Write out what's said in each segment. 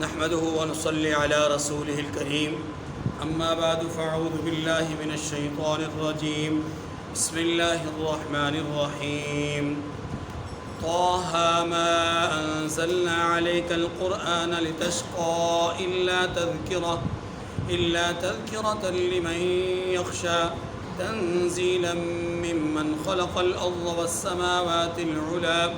نحمده ونصلي على رسوله الكريم أما بعد فأعوذ بالله من الشيطان الرجيم بسم الله الرحمن الرحيم طه ما أنزلنا عليك القرآن لتشقى إلا تذكرة لمن يخشى تنزيلا ممن خلق الأرض والسماوات العلى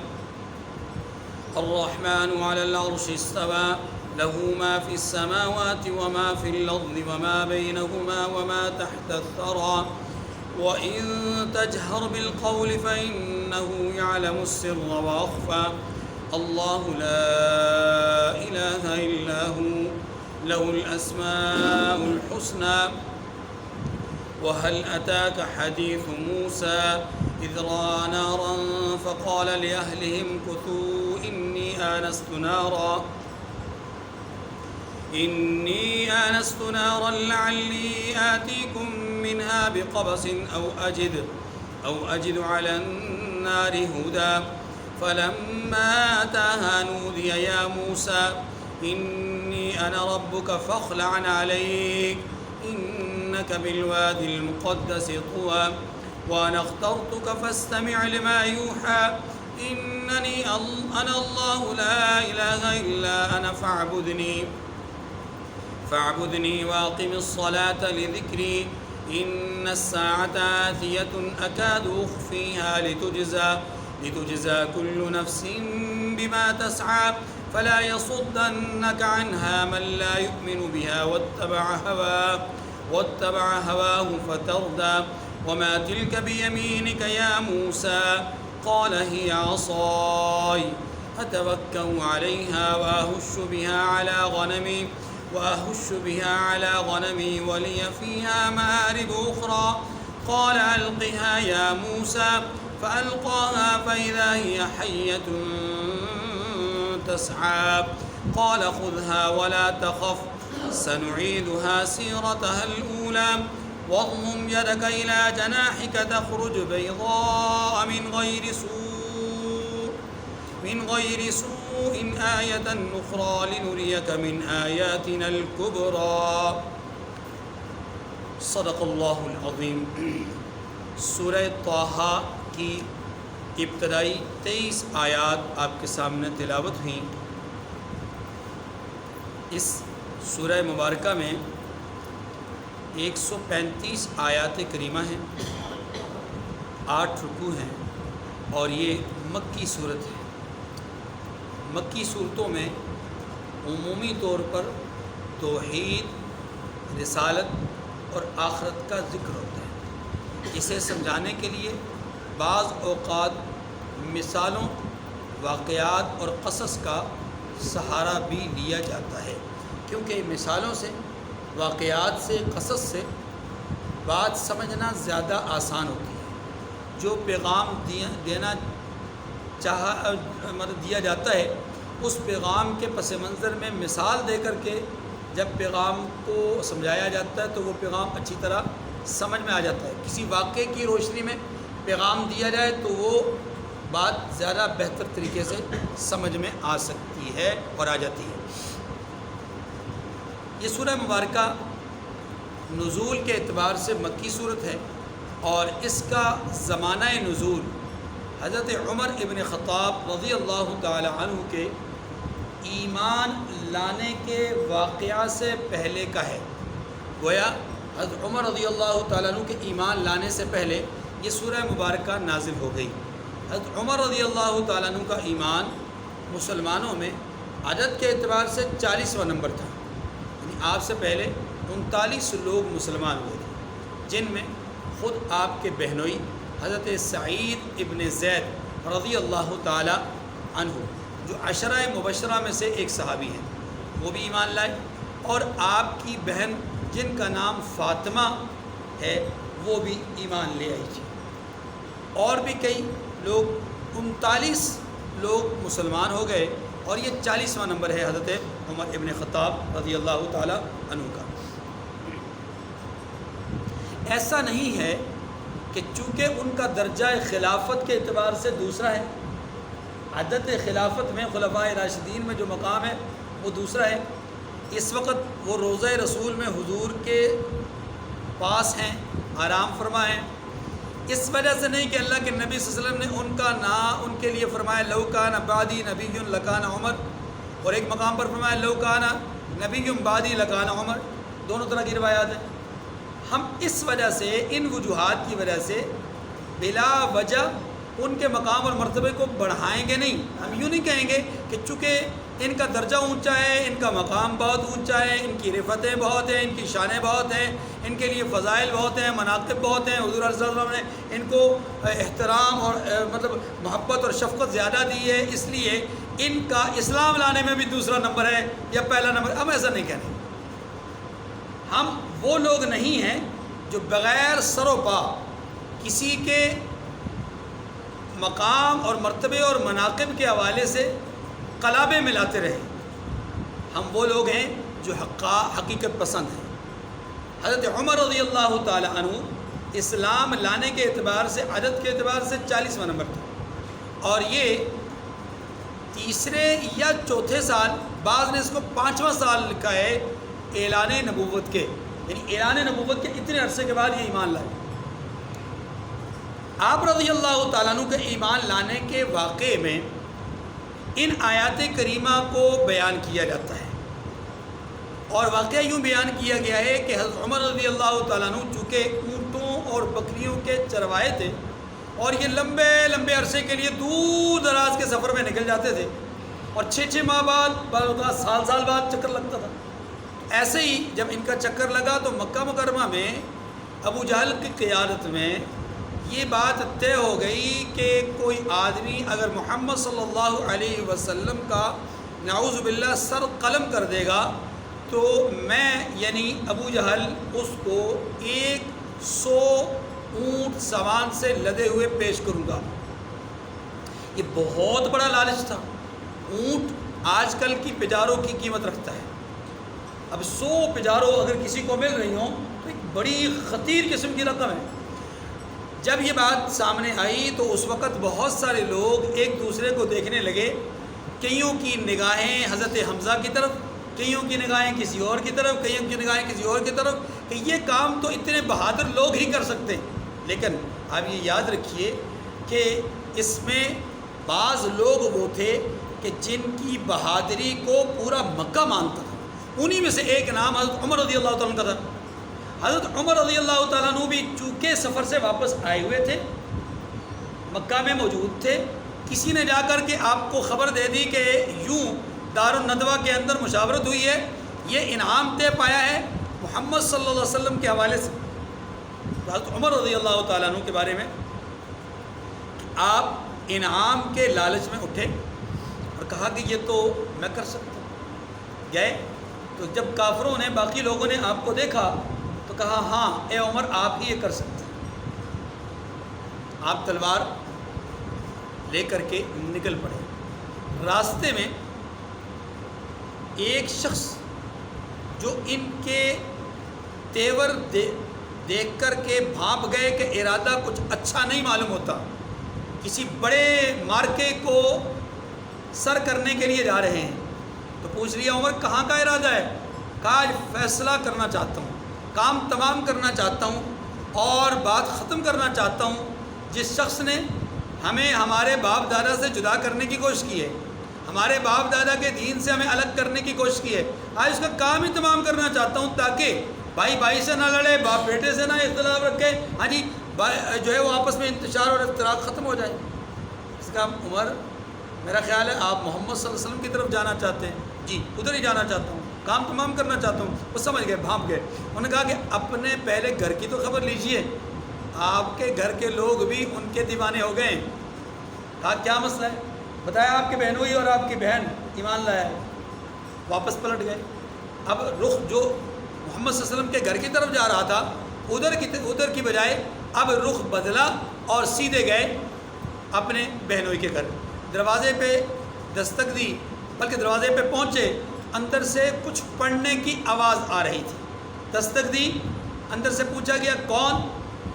الرحمن على العرش استوى له ما في السماوات وما في الأرض وما بينهما وما تحت الثرى وإن تجهر بالقول فإنه يعلم السر وأخفى الله لا إله إلا هو له الأسماء الحسنى وهل أتاك حديث موسى إذ رأى نارا فقال لأهلهم كثوا إني آنست نارا لعلي آتيكم منها بقبس أو أجد على النار هدى فلما أتاها نودي يا موسى إني أنا ربك فاخلع عليك إنك بالوادي المقدس طوى وأنا اخترتك فاستمع لما يوحى إنني أنا الله لا إله إلا أنا فاعبدني وأقم الصلاة لذكري إن الساعة آتية أكاد أخفيها لتجزى كل نفس بما تسعى فلا يصدنك عنها من لا يؤمن بها واتبع هواه فتردى وما تلك بيمينك يا موسى قال هي عصاي أتوكأ عليها وأهش بها على غنمي ولي فيها مآرب أخرى قال ألقها يا موسى فألقاها فإذا هي حية تسعى قال خذها ولا تخف سنعيدها سيرتها الأولى واضمم يدك إلى جناحك تخرج بيضاء من غير سوء آية أخرى لنريك من آياتنا الكبرى صدق اللہ العظیم۔ سورہ طٰہٰ کی ابتدائی 23 آیات آپ کے سامنے تلاوت ہوئیں۔ اس سورہ مبارکہ میں 135 آیات کریمہ ہیں، 8 رکوع ہیں اور یہ مکی صورت ہے۔ مکی صورتوں میں عمومی طور پر توحید، رسالت اور آخرت کا ذکر ہوتا ہے۔ اسے سمجھانے کے لیے بعض اوقات مثالوں، واقعات اور قصص کا سہارا بھی لیا جاتا ہے، کیونکہ مثالوں سے، واقعات سے، قصص سے بات سمجھنا زیادہ آسان ہوتی ہے۔ جو پیغام دیا جاتا ہے اس پیغام کے پس منظر میں مثال دے کر کے جب پیغام کو سمجھایا جاتا ہے تو وہ پیغام اچھی طرح سمجھ میں آ جاتا ہے۔ کسی واقعے کی روشنی میں پیغام دیا جائے تو وہ بات زیادہ بہتر طریقے سے سمجھ میں آ سکتی ہے اور آ جاتی ہے۔ یہ سورہ مبارکہ نزول کے اعتبار سے مکی صورت ہے اور اس کا زمانہ نزول حضرت عمر ابن خطاب رضی اللہ تعالی عنہ کے ایمان لانے کے واقعہ سے پہلے کا ہے۔ گویا حضرت عمر رضی اللہ تعالیٰ عنہ کے ایمان لانے سے پہلے یہ سورہ مبارکہ نازل ہو گئی۔ حضرت عمر رضی اللہ تعالیٰ عنہ کا ایمان مسلمانوں میں عدد کے اعتبار سے 40واں نمبر تھا، یعنی آپ سے پہلے 39 لوگ مسلمان ہوئے تھے، جن میں خود آپ کے بہنوئی حضرت سعید ابن زید رضی اللہ تعالی عنہ جو عشرہ مبشرہ میں سے ایک صحابی ہیں، وہ بھی ایمان لائے، اور آپ کی بہن جن کا نام فاطمہ ہے وہ بھی ایمان لے آئی تھی، اور بھی کئی لوگ 39 لوگ مسلمان ہو گئے، اور یہ 40واں نمبر ہے حضرت عمر ابن خطاب رضی اللہ تعالی عنہ کا۔ ایسا نہیں ہے کہ چونکہ ان کا درجہ خلافت کے اعتبار سے دوسرا ہے، عدد خلافت میں خلفائے راشدین میں جو مقام ہے وہ دوسرا ہے۔ اس وقت وہ روضہ رسول میں حضور کے پاس ہیں، آرام فرما ہیں۔ اس وجہ سے نہیں کہ اللہ کے نبی صلی اللہ علیہ وسلم نے ان کا نام ان کے لیے فرمایا لو کان بعدی نبی لکان عمر، اور ایک مقام پر فرمایا لو کان نبی بعدی لکان عمر، دونوں طرح کی روایات ہیں۔ ہم اس وجہ سے، ان وجوہات کی وجہ سے بلا وجہ ان کے مقام اور مرتبے کو بڑھائیں گے نہیں۔ ہم یوں نہیں کہیں گے کہ چونکہ ان کا درجہ اونچا ہے، ان کا مقام بہت اونچا ہے، ان کی رفتیں بہت ہیں، ان کی شانیں بہت ہیں، ان کے لیے فضائل بہت ہیں، مناقب بہت ہیں، حضور صلی اللہ علیہ وسلم نے ان کو احترام اور مطلب محبت اور شفقت زیادہ دی ہے، اس لیے ان کا اسلام لانے میں بھی دوسرا نمبر ہے یا پہلا نمبر۔ ہم ایسا نہیں کہتے۔ ہم وہ لوگ نہیں ہیں جو بغیر سر و پا کسی کے مقام اور مرتبے اور مناقب کے حوالے سے قلابیں ملاتے رہے۔ ہم وہ لوگ ہیں جو حقیقت پسند ہیں۔ حضرت عمر رضی اللہ تعالی عنہ اسلام لانے کے اعتبار سے، عدد کے اعتبار سے 40واں نمبر تھا، اور یہ تیسرے یا چوتھے سال، بعض نے اس کو 5واں سال لکھا ہے اعلان نبوت کے، یعنی اعلان نبوت کے اتنے عرصے کے بعد یہ ایمان لائے۔ آپ رضی اللہ تعالیٰ عنہ کے ایمان لانے کے واقعے میں ان آیات کریمہ کو بیان کیا جاتا ہے، اور واقعہ یوں بیان کیا گیا ہے کہ حضرت عمر رضی اللہ تعالیٰ عنہ چونکہ اونٹوں اور بکریوں کے چروائے تھے، اور یہ لمبے لمبے عرصے کے لیے دور دراز کے سفر میں نکل جاتے تھے، اور 6 ماہ بعد سال بعد چکر لگتا تھا۔ ایسے ہی جب ان کا چکر لگا تو مکہ مکرمہ میں ابو جہل کی قیادت میں یہ بات طے ہو گئی کہ کوئی آدمی اگر محمد صلی اللہ علیہ وسلم کا نعوذ باللہ سر قلم کر دے گا تو میں یعنی ابو جہل اس کو 100 اونٹ سامان سے لدے ہوئے پیش کروں گا۔ یہ بہت بڑا لالچ تھا۔ اونٹ آج کل کی پجاروں کی قیمت رکھتا ہے۔ اب 100 پجاروں اگر کسی کو مل رہی ہوں تو ایک بڑی خطیر قسم کی رقم ہے۔ جب یہ بات سامنے آئی تو اس وقت بہت سارے لوگ ایک دوسرے کو دیکھنے لگے، کئیوں کی نگاہیں حضرت حمزہ کی طرف، کئیوں کی نگاہیں کسی اور کی طرف، کئیوں کی نگاہیں کسی اور کی طرف، کہ یہ کام تو اتنے بہادر لوگ ہی کر سکتے ہیں۔ لیکن آپ یہ یاد رکھیے کہ اس میں بعض لوگ وہ تھے کہ جن کی بہادری کو پورا مکہ مانتا تھا، انہی میں سے ایک نام حضرت عمر رضی اللہ تعالیٰ عنہ کا تھا۔ حضرت عمر رضی اللہ تعالیٰ عنہ بھی چونکہ سفر سے واپس آئے ہوئے تھے، مکہ میں موجود تھے، کسی نے جا کر کے آپ کو خبر دے دی کہ یوں دار الندوہ کے اندر مشاورت ہوئی ہے، یہ انعام طے پایا ہے محمد صلی اللہ علیہ وسلم کے حوالے سے۔ حضرت عمر رضی اللہ تعالیٰ عنہ کے بارے میں آپ انعام کے لالچ میں اٹھے اور کہا کہ یہ تو میں کر سکتا ہوں۔ گئے تو جب کافروں نے، باقی لوگوں نے آپ کو دیکھا تو کہا ہاں اے عمر آپ ہی یہ کر سکتے ہیں۔ آپ تلوار لے کر کے نکل پڑے۔ راستے میں ایک شخص جو ان کے تیور دیکھ کر کے بھانپ گئے کہ ارادہ کچھ اچھا نہیں معلوم ہوتا، کسی بڑے مارکے کو سر کرنے کے لیے جا رہے ہیں، تو پوچھ لیا عمر کہاں کا ارادہ ہے؟ کہا آج فیصلہ کرنا چاہتا ہوں، کام تمام کرنا چاہتا ہوں اور بات ختم کرنا چاہتا ہوں۔ جس شخص نے ہمیں ہمارے باپ دادا سے جدا کرنے کی کوشش کی ہے، ہمارے باپ دادا کے دین سے ہمیں الگ کرنے کی کوشش کی ہے، آج اس کا کام ہی تمام کرنا چاہتا ہوں تاکہ بھائی بھائی سے نہ لڑے، باپ بیٹے سے نہ اختلاف رکھے، ہاں جی جو ہے وہ آپس میں انتشار اور افتراق ختم ہو جائے۔ اس کا عمر میرا خیال ہے آپ محمد صلی اللہ علیہ وسلم کی طرف جانا چاہتے ہیں؟ جی ادھر ہی جانا چاہتا ہوں، کام تمام کرنا چاہتا ہوں۔ وہ سمجھ گئے، بھانپ گئے۔ انہوں نے کہا کہ اپنے پہلے گھر کی تو خبر لیجئے، آپ کے گھر کے لوگ بھی ان کے دیوانے ہو گئے ہیں۔ کہا کیا مسئلہ ہے؟ بتایا آپ کی بہن ہوئی اور آپ کی بہن ایمان لایا ہے۔ واپس پلٹ گئے۔ اب رخ جو محمد صلی اللہ علیہ وسلم کے گھر کی طرف جا رہا تھا ادھر کی بجائے اب رخ بدلا اور سیدھے گئے اپنے بہنوئی کے گھر۔ دروازے پہ دستک دی، بلکہ دروازے پہ پہنچے، اندر سے کچھ پڑھنے کی آواز آ رہی تھی۔ دستک دی، اندر سے پوچھا گیا کون؟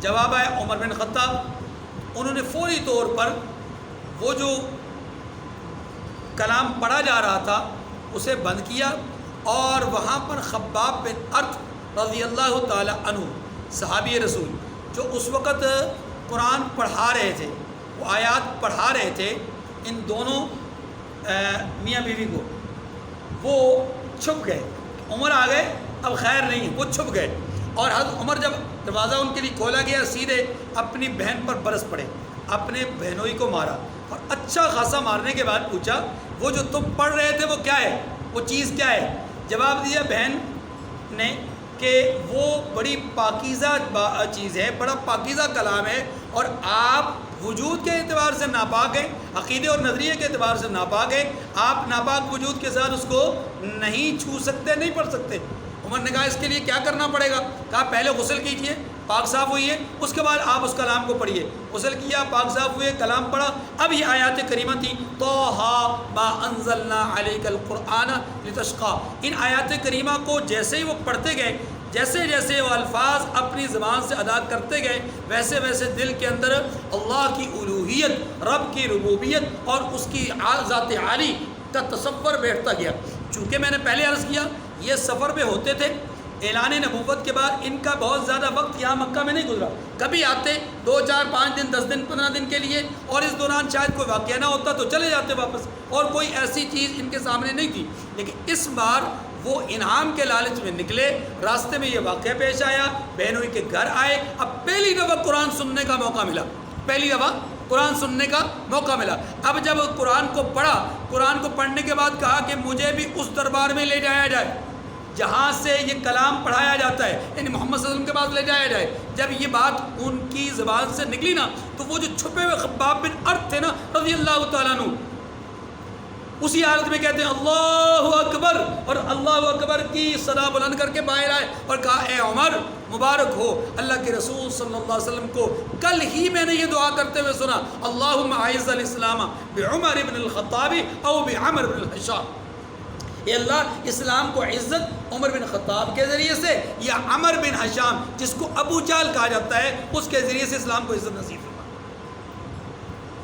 جواب آیا عمر بن خطاب۔ انہوں نے فوری طور پر وہ جو کلام پڑھا جا رہا تھا اسے بند کیا، اور وہاں پر خباب بن ارت رضی اللہ تعالی عنہ صحابی رسول جو اس وقت قرآن پڑھا رہے تھے، وہ آیات پڑھا رہے تھے ان دونوں میاں بیوی کو، وہ چھپ گئے۔ عمر آ گئے، اب خیر نہیں، وہ چھپ گئے، اور حضرت عمر جب دروازہ ان کے لیے کھولا گیا سیدھے اپنی بہن پر برس پڑے، اپنے بہنوئی کو مارا، اور اچھا خاصا مارنے کے بعد پوچھا وہ جو تم پڑھ رہے تھے وہ کیا ہے، وہ چیز کیا ہے؟ جواب دیا بہن نے کہ وہ بڑی پاکیزہ چیز ہے، بڑا پاکیزہ کلام ہے، اور آپ وجود کے اعتبار سے ناپاک ہیں، عقیدے اور نظریے کے اعتبار سے ناپاک ہیں، آپ ناپاک وجود کے ساتھ اس کو نہیں چھو سکتے، نہیں پڑھ سکتے۔ عمر نے کہا اس کے لیے کیا کرنا پڑے گا؟ کہا پہلے غسل کیجئے، پاک صاف ہوئیے، اس کے بعد آپ اس کلام کو پڑھیے۔ غسل کیا، پاک صاف ہوئے، کلام پڑھا۔ اب یہ آیات کریمہ تھی طٰہٰ ما انزلنا علیک القرآن لتشقیٰ، ان آیات کریمہ کو جیسے ہی وہ پڑھتے گئے، جیسے جیسے وہ الفاظ اپنی زبان سے ادا کرتے گئے، ویسے ویسے دل کے اندر اللہ کی الوہیت، رب کی ربوبیت اور اس کی ذات عالی کا تصور بیٹھتا گیا۔ چونکہ میں نے پہلے عرض کیا یہ سفر پہ ہوتے تھے، اعلان نبوت کے بعد ان کا بہت زیادہ وقت یہاں مکہ میں نہیں گزرا، کبھی آتے 2 4 5 دن 10 دن 15 دن کے لیے، اور اس دوران شاید کوئی واقعہ نہ ہوتا تو چلے جاتے واپس، اور کوئی ایسی چیز ان کے سامنے نہیں تھی۔ لیکن اس بار وہ انعام کے لالچ میں نکلے، راستے میں یہ واقعہ پیش آیا، بہنوئی کے گھر آئے، اب پہلی دفعہ قرآن سننے کا موقع ملا، پہلی دفعہ قرآن سننے کا موقع ملا۔ اب جب قرآن کو پڑھا، قرآن کو پڑھنے کے بعد کہا کہ مجھے بھی اس دربار میں لے جایا جائے جہاں سے یہ کلام پڑھایا جاتا ہے، یعنی محمد صلی اللہ علیہ وسلم کے پاس لے جایا جائے۔ جب یہ بات ان کی زبان سے نکلی نا، تو وہ جو چھپے ہوئے خباب بن ارت تھے نا رضی اللہ تعالیٰ عنہ، اسی حالت میں کہتے ہیں اللہ اکبر، اور اللہ اکبر کی صدا بلند کر کے باہر آئے اور کہا اے عمر مبارک ہو، اللہ کے رسول صلی اللہ علیہ وسلم کو کل ہی میں نے یہ دعا کرتے ہوئے سنا، اللہم اعز الاسلام بعمر بن الخطاب او بعمر بن الحشام، اے اللہ اسلام کو عزت عمر بن خطاب کے ذریعے سے یا عمر بن حشام جس کو ابو جہل کہا جاتا ہے اس کے ذریعے سے اسلام کو عزت نصیب فرما۔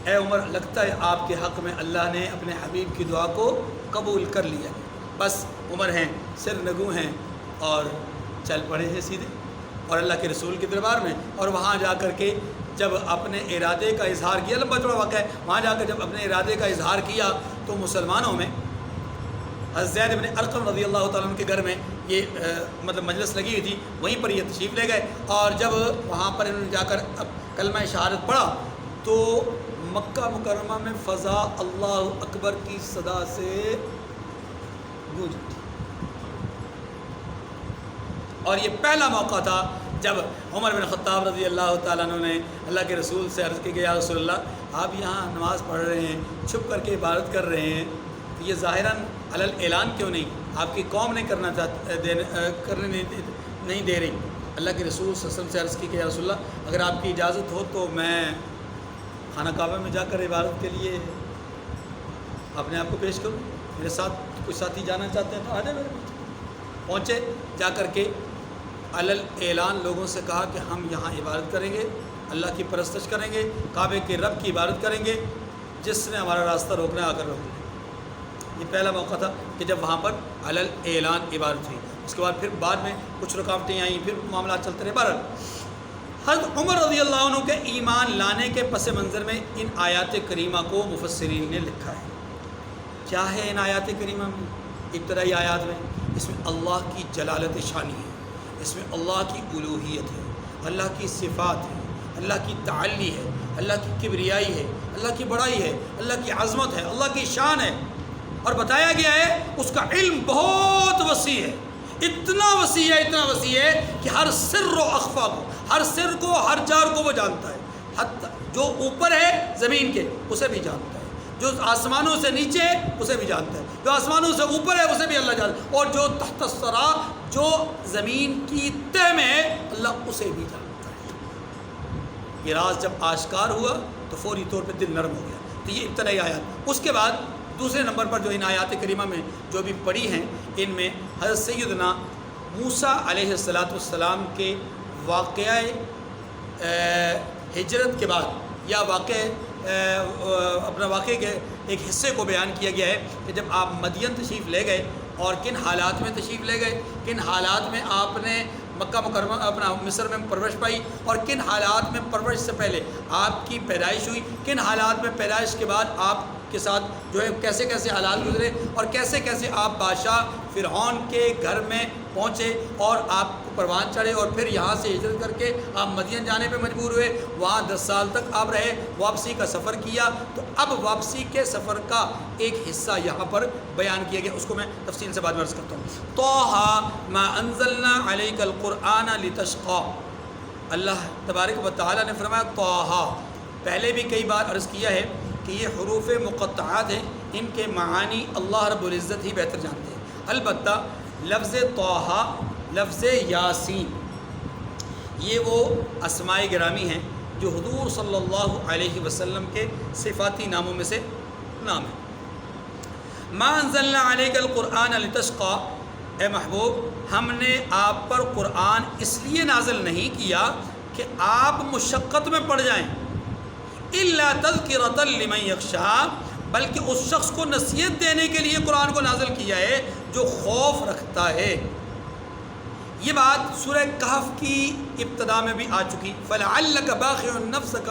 اے عمر لگتا ہے آپ کے حق میں اللہ نے اپنے حبیب کی دعا کو قبول کر لیا، بس عمر ہیں، سر نگو ہیں، اور چل پڑے ہیں سیدھے اور اللہ کے رسول کے دربار میں، اور وہاں جا کر کے جب اپنے ارادے کا اظہار کیا، لمبا چوڑا واقعہ ہے، وہاں جا کر جب اپنے ارادے کا اظہار کیا تو مسلمانوں میں حضرت زید بن ارقم رضی اللہ تعالیٰ عنہ کے گھر میں یہ مطلب مجلس لگی ہوئی تھی، وہیں پر یہ تشریف لے گئے، اور جب وہاں پر انہوں نے جا کر کلمہ شہادت پڑھا تو مکہ مکرمہ میں فضا اللہ اکبر کی صدا سے گونج اٹھی، اور یہ پہلا موقع تھا جب عمر بن خطاب رضی اللہ تعالیٰ عنہ نے اللہ کے رسول سے عرض کی کہ یا رسول اللہ آپ یہاں نماز پڑھ رہے ہیں، چھپ کر کے عبادت کر رہے ہیں، یہ ظاہراً علل اعلان کیوں نہیں؟ آپ کی قوم نہیں کرنے نہیں دے رہی۔ اللہ کے رسول صلی اللہ علیہ وسلم سے عرض کی کہ یا رسول اللہ اگر آپ کی اجازت ہو تو میں خانہ کعبہ میں جا کر عبادت کے لیے اپنے آپ کو پیش کروں، میرے ساتھ کچھ ساتھی جانا چاہتے ہیں تو آ جائیں میرے پیچھے۔ پہنچے، جا کر کے علل اعلان لوگوں سے کہا کہ ہم یہاں عبادت کریں گے، اللہ کی پرستش کریں گے، کعبے کے رب کی عبادت کریں گے، جس نے ہمارا راستہ روکنا آ کر روک لیں۔ یہ پہلا موقع تھا کہ جب وہاں پر علل اعلان عبادت ہوئی۔ اس کے بعد پھر بعد میں کچھ رکاوٹیں آئیں، پھر معاملات چلتے رہے۔ بہرحال حضرت عمر رضی اللہ عنہ کے ایمان لانے کے پس منظر میں ان آیات کریمہ کو مفسرین نے لکھا ہے۔ کیا ہے ان آیات کریمہ میں؟ ابتدائی آیات میں اس میں اللہ کی جلالت شانی ہے، اس میں اللہ کی الوہیت ہے، اللہ کی صفات ہے، اللہ کی تعلی ہے، اللہ کی کبریائی ہے، اللہ کی بڑائی ہے، اللہ کی عظمت ہے، اللہ کی شان ہے، اور بتایا گیا ہے اس کا علم بہت وسیع ہے، اتنا وسیع ہے، اتنا وسیع ہے کہ ہر سر و اخفا کو، ہر سر کو، ہر جار کو وہ جانتا ہے، حتی جو اوپر ہے زمین کے اسے بھی جانتا ہے، جو آسمانوں سے نیچے ہے اسے بھی جانتا ہے، جو آسمانوں سے اوپر ہے اسے بھی اللہ جانتا ہے، اور جو تحت الثری جو زمین کی تہ میں ہے اللہ اسے بھی جانتا ہے۔ یہ راز جب آشکار ہوا تو فوری طور پہ دل نرم ہو گیا۔ تو یہ ابتدائی آیات۔ اس کے بعد دوسرے نمبر پر جو ان آیات کریمہ میں جو بھی پڑھی ہیں، ان میں حضرت سیدنا موسیٰ علیہ السلام کے واقعہ ہجرت کے بعد یا واقعہ اپنا واقعے کے ایک حصے کو بیان کیا گیا ہے کہ جب آپ مدین تشریف لے گئے اور کن حالات میں تشریف لے گئے، کن حالات میں آپ نے مکہ مکرمہ اپنا مصر میں پرورش پائی، اور کن حالات میں پرورش سے پہلے آپ کی پیدائش ہوئی، کن حالات میں پیدائش کے بعد آپ کے ساتھ جو ہے کیسے کیسے حالات گزرے، اور کیسے کیسے آپ بادشاہ فرعون کے گھر میں پہنچے اور آپ کو پروان چڑھے، اور پھر یہاں سے ہجرت کر کے آپ مدین جانے پہ مجبور ہوئے، وہاں 10 سال تک آپ رہے، واپسی کا سفر کیا۔ تو اب واپسی کے سفر کا ایک حصہ یہاں پر بیان کیا گیا، اس کو میں تفصیل سے بعد میں عرض کرتا ہوں۔ طٰہٰ ما انزلنا علیک القرآن لتشقیٰ، اللہ تبارک و تعالیٰ نے فرمایا طٰہٰ، پہلے بھی کئی بار عرض کیا ہے کہ یہ حروف مقطعات ہیں، ان کے معانی اللہ رب العزت ہی بہتر جانتے ہیں۔ البتہ لفظ طٰہٰ، لفظ یاسین، یہ وہ اسماء گرامی ہیں جو حضور صلی اللہ علیہ وسلم کے صفاتی ناموں میں سے نام ہے۔ ما انزلنا علیک القرآن لتشقیٰ، اے محبوب ہم نے آپ پر قرآن اس لیے نازل نہیں کیا کہ آپ مشقت میں پڑ جائیں، الا تذکرۃ لمن یخشیٰ، بلکہ اس شخص کو نصیحت دینے کے لیے قرآن کو نازل کیا ہے جو خوف رکھتا ہے۔ یہ بات سورہ کہف کی ابتدا میں بھی آ چکی، فلعلک باخع نفسک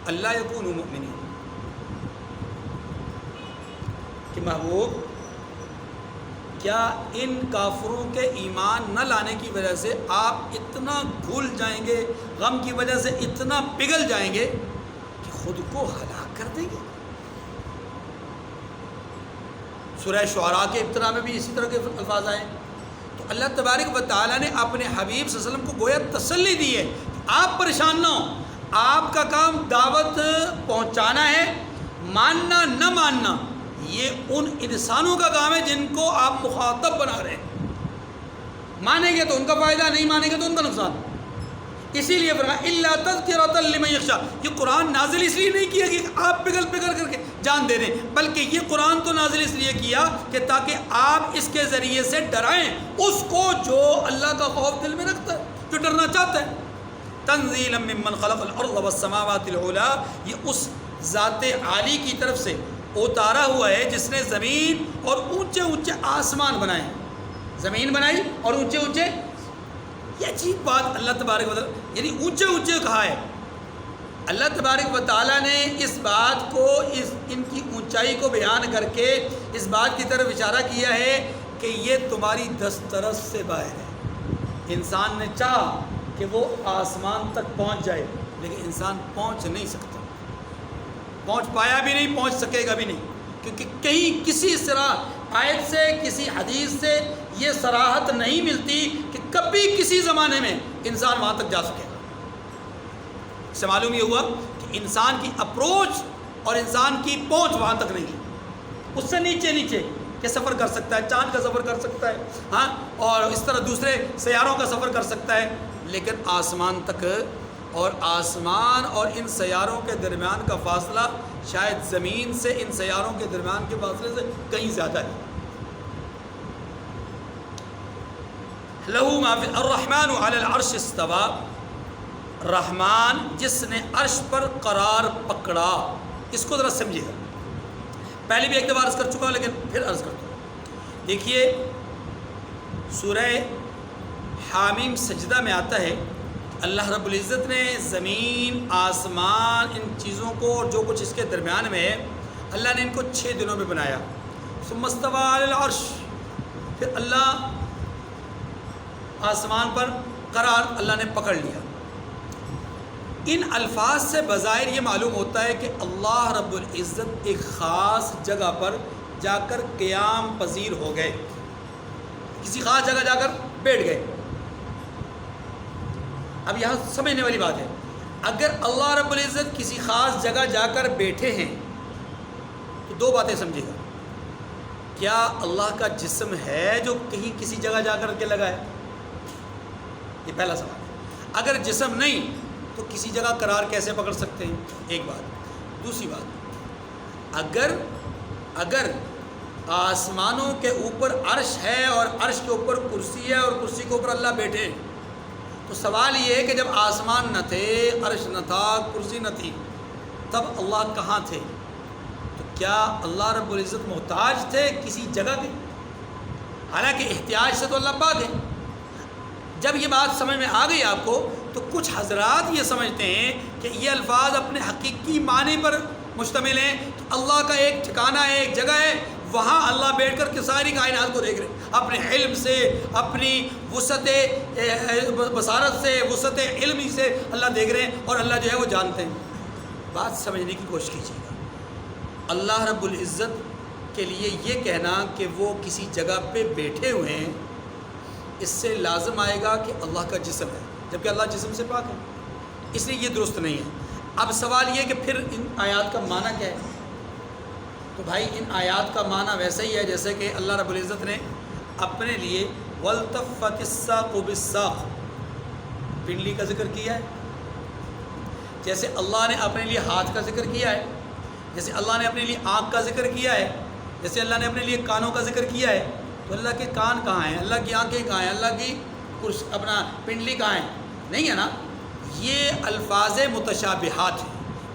الا یکونوا مؤمنین، کہ محبوب کیا ان کافروں کے ایمان نہ لانے کی وجہ سے آپ اتنا گھل جائیں گے، غم کی وجہ سے اتنا پگھل جائیں گے کہ خود کو ہلاک کر دیں گے۔ سورہ شعراء کے ابتدا میں بھی اسی طرح کے الفاظ آئے۔ تو اللہ تبارک و تعالیٰ نے اپنے حبیب صلی اللہ علیہ وسلم کو گویا تسلی دی ہے، آپ پریشان نہ ہوں، آپ کا کام دعوت پہنچانا ہے، ماننا نہ ماننا یہ ان انسانوں کا کام ہے جن کو آپ مخاطب بنا رہے ہیں۔ مانیں گے تو ان کا فائدہ، نہیں مانیں گے تو ان کا نقصان۔ اسی لیے فرمایا الا تذکرۃ لمن یخشیٰ، یہ قرآن نازل اس لیے نہیں کیا کہ آپ پگھل کر کے جان دے دیں، بلکہ یہ قرآن تو نازل اس لیے کیا کہ تاکہ آپ اس کے ذریعے سے ڈرائیں اس کو جو اللہ کا خوف دل میں رکھتا ہے، جو ڈرنا چاہتا ہے۔ تنزیلا ممن خلق الارض والسماوات العلی، یہ اس ذات عالی کی طرف سے اتارا ہوا ہے جس نے زمین اور اونچے اونچے آسمان بنائے ہیں، زمین بنائی اور اونچے اونچے، یہ عجیب بات اللہ تبارک و تعالیٰ، یعنی اونچے اونچے کہا ہے۔ اللہ تبارک و تعالیٰ نے اس بات کو، ان کی اونچائی کو بیان کر کے اس بات کی طرف اشارہ کیا ہے کہ یہ تمہاری دسترس سے باہر ہے۔ انسان نے چاہا کہ وہ آسمان تک پہنچ جائے، لیکن انسان پہنچ نہیں سکتا، پہنچ پایا بھی نہیں، پہنچ سکے گا بھی نہیں، کیونکہ کہیں کسی طرح آیت سے، کسی حدیث سے یہ صراحت نہیں ملتی کہ کبھی کسی زمانے میں انسان وہاں تک جا سکے گا۔ اس سے معلوم یہ ہوا کہ انسان کی اپروچ اور انسان کی پہنچ وہاں تک نہیں ہے، اس سے نیچے نیچے کہ سفر کر سکتا ہے، چاند کا سفر کر سکتا ہے، ہاں، اور اس طرح دوسرے سیاروں کا سفر کر سکتا ہے، لیکن آسمان تک، اور آسمان اور ان سیاروں کے درمیان کا فاصلہ شاید زمین سے ان سیاروں کے درمیان کے فاصلے سے کہیں زیادہ ہے۔ لہو ما فی الرحمن علی العرش استوى، رحمان جس نے عرش پر قرار پکڑا، اس کو ذرا سمجھیے گا، پہلے بھی ایک دفعہ عرض کر چکا ہوں لیکن پھر عرض کرتا ہوں۔ دیکھیے سورہ حامیم سجدہ میں آتا ہے اللہ رب العزت نے زمین، آسمان، ان چیزوں کو اور جو کچھ اس کے درمیان میں ہے، اللہ نے ان کو 6 دنوں میں بنایا۔ ثم استوى علی العرش، پھر اللہ آسمان پر قرار اللہ نے پکڑ لیا۔ ان الفاظ سے بظاہر یہ معلوم ہوتا ہے کہ اللہ رب العزت ایک خاص جگہ پر جا کر قیام پذیر ہو گئے، کسی خاص جگہ جا کر بیٹھ گئے۔ اب یہاں سمجھنے والی بات ہے، اگر اللہ رب العزت کسی خاص جگہ جا کر بیٹھے ہیں تو 2 باتیں سمجھے گا، کیا اللہ کا جسم ہے جو کہیں کسی جگہ جا کر کے لگا ہے؟ یہ پہلا سوال ہے۔ اگر جسم نہیں تو کسی جگہ قرار کیسے پکڑ سکتے ہیں؟ ایک بات۔ دوسری بات، اگر آسمانوں کے اوپر عرش ہے اور عرش کے اوپر کرسی ہے اور کرسی کے اوپر اللہ بیٹھے، تو سوال یہ ہے کہ جب آسمان نہ تھے، عرش نہ تھا، کرسی نہ تھی، تب اللہ کہاں تھے؟ تو کیا اللہ رب العزت محتاج تھے کسی جگہ کے؟ حالانکہ احتیاج سے تو اللہ پاک ہے۔ جب یہ بات سمجھ میں آ گئی آپ کو تو کچھ حضرات یہ سمجھتے ہیں کہ یہ الفاظ اپنے حقیقی معنی پر مشتمل ہیں کہ اللہ کا ایک ٹھکانہ ہے، ایک جگہ ہے، وہاں اللہ بیٹھ کر کے ساری کائنات کو دیکھ رہے ہیں، اپنے علم سے، اپنی وسعت بصارت سے، وسعت علمی سے اللہ دیکھ رہے ہیں، اور اللہ جو ہے وہ جانتے ہیں۔ بات سمجھنے کی کوشش کیجیے گا۔ اللہ رب العزت کے لیے یہ کہنا کہ وہ کسی جگہ پہ بیٹھے ہوئے ہیں، اس سے لازم آئے گا کہ اللہ کا جسم ہے، جبکہ اللہ جسم سے پاک ہے، اس لیے یہ درست نہیں ہے۔ اب سوال یہ کہ پھر ان آیات کا معنی کیا ہے؟ تو بھائی ان آیات کا معنی ویسا ہی ہے جیسے کہ اللہ رب العزت نے اپنے لیے وَالْتَفَّتِ السَّاقُ بِالسَّاقِ پنڈلی کا ذکر کیا ہے، جیسے اللہ نے اپنے لیے ہاتھ کا ذکر کیا ہے، جیسے اللہ نے اپنے لیے آنکھ کا ذکر کیا ہے، جیسے اللہ نے اپنے لیے کانوں کا ذکر کیا ہے۔ تو اللہ کے کان کہاں ہیں؟ اللہ کی آنکھیں کہاں ہیں؟ اللہ کی اپنا پنڈلی کہاں ہے؟ نہیں ہے نا۔ یہ الفاظ متشابہات ہیں،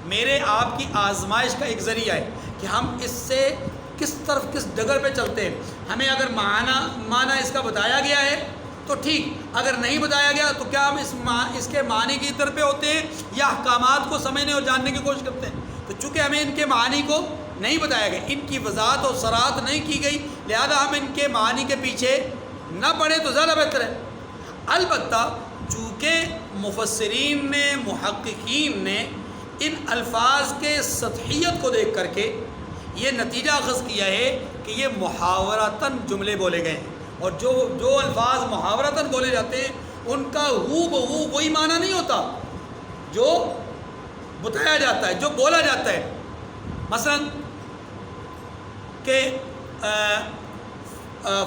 میرے آپ کی آزمائش کا ایک ذریعہ ہے کہ ہم اس سے کس طرف کس ڈگر پہ چلتے ہیں۔ ہمیں اگر معنی اس کا بتایا گیا ہے تو ٹھیک، اگر نہیں بتایا گیا تو کیا ہم اس کے معنی کی طرف پہ ہوتے ہیں یا احکامات کو سمجھنے اور جاننے کی کوشش کرتے ہیں؟ تو چونکہ ہمیں ان کے معنی کو نہیں بتایا گیا، ان کی وضاحت اور صراحت نہیں کی گئی، لہذا ہم ان کے معنی کے پیچھے نہ پڑیں تو زیادہ بہتر ہے۔ البتہ چونکہ مفسرین نے، محققین نے ان الفاظ کے سطحیت کو دیکھ کر کے یہ نتیجہ اخذ کیا ہے کہ یہ محاورتاً جملے بولے گئے ہیں، اور جو الفاظ محاورتاً بولے جاتے ہیں ان کا ہو بہو وہی معنی نہیں ہوتا جو بتایا جاتا ہے، جو بولا جاتا ہے۔ مثلا کہ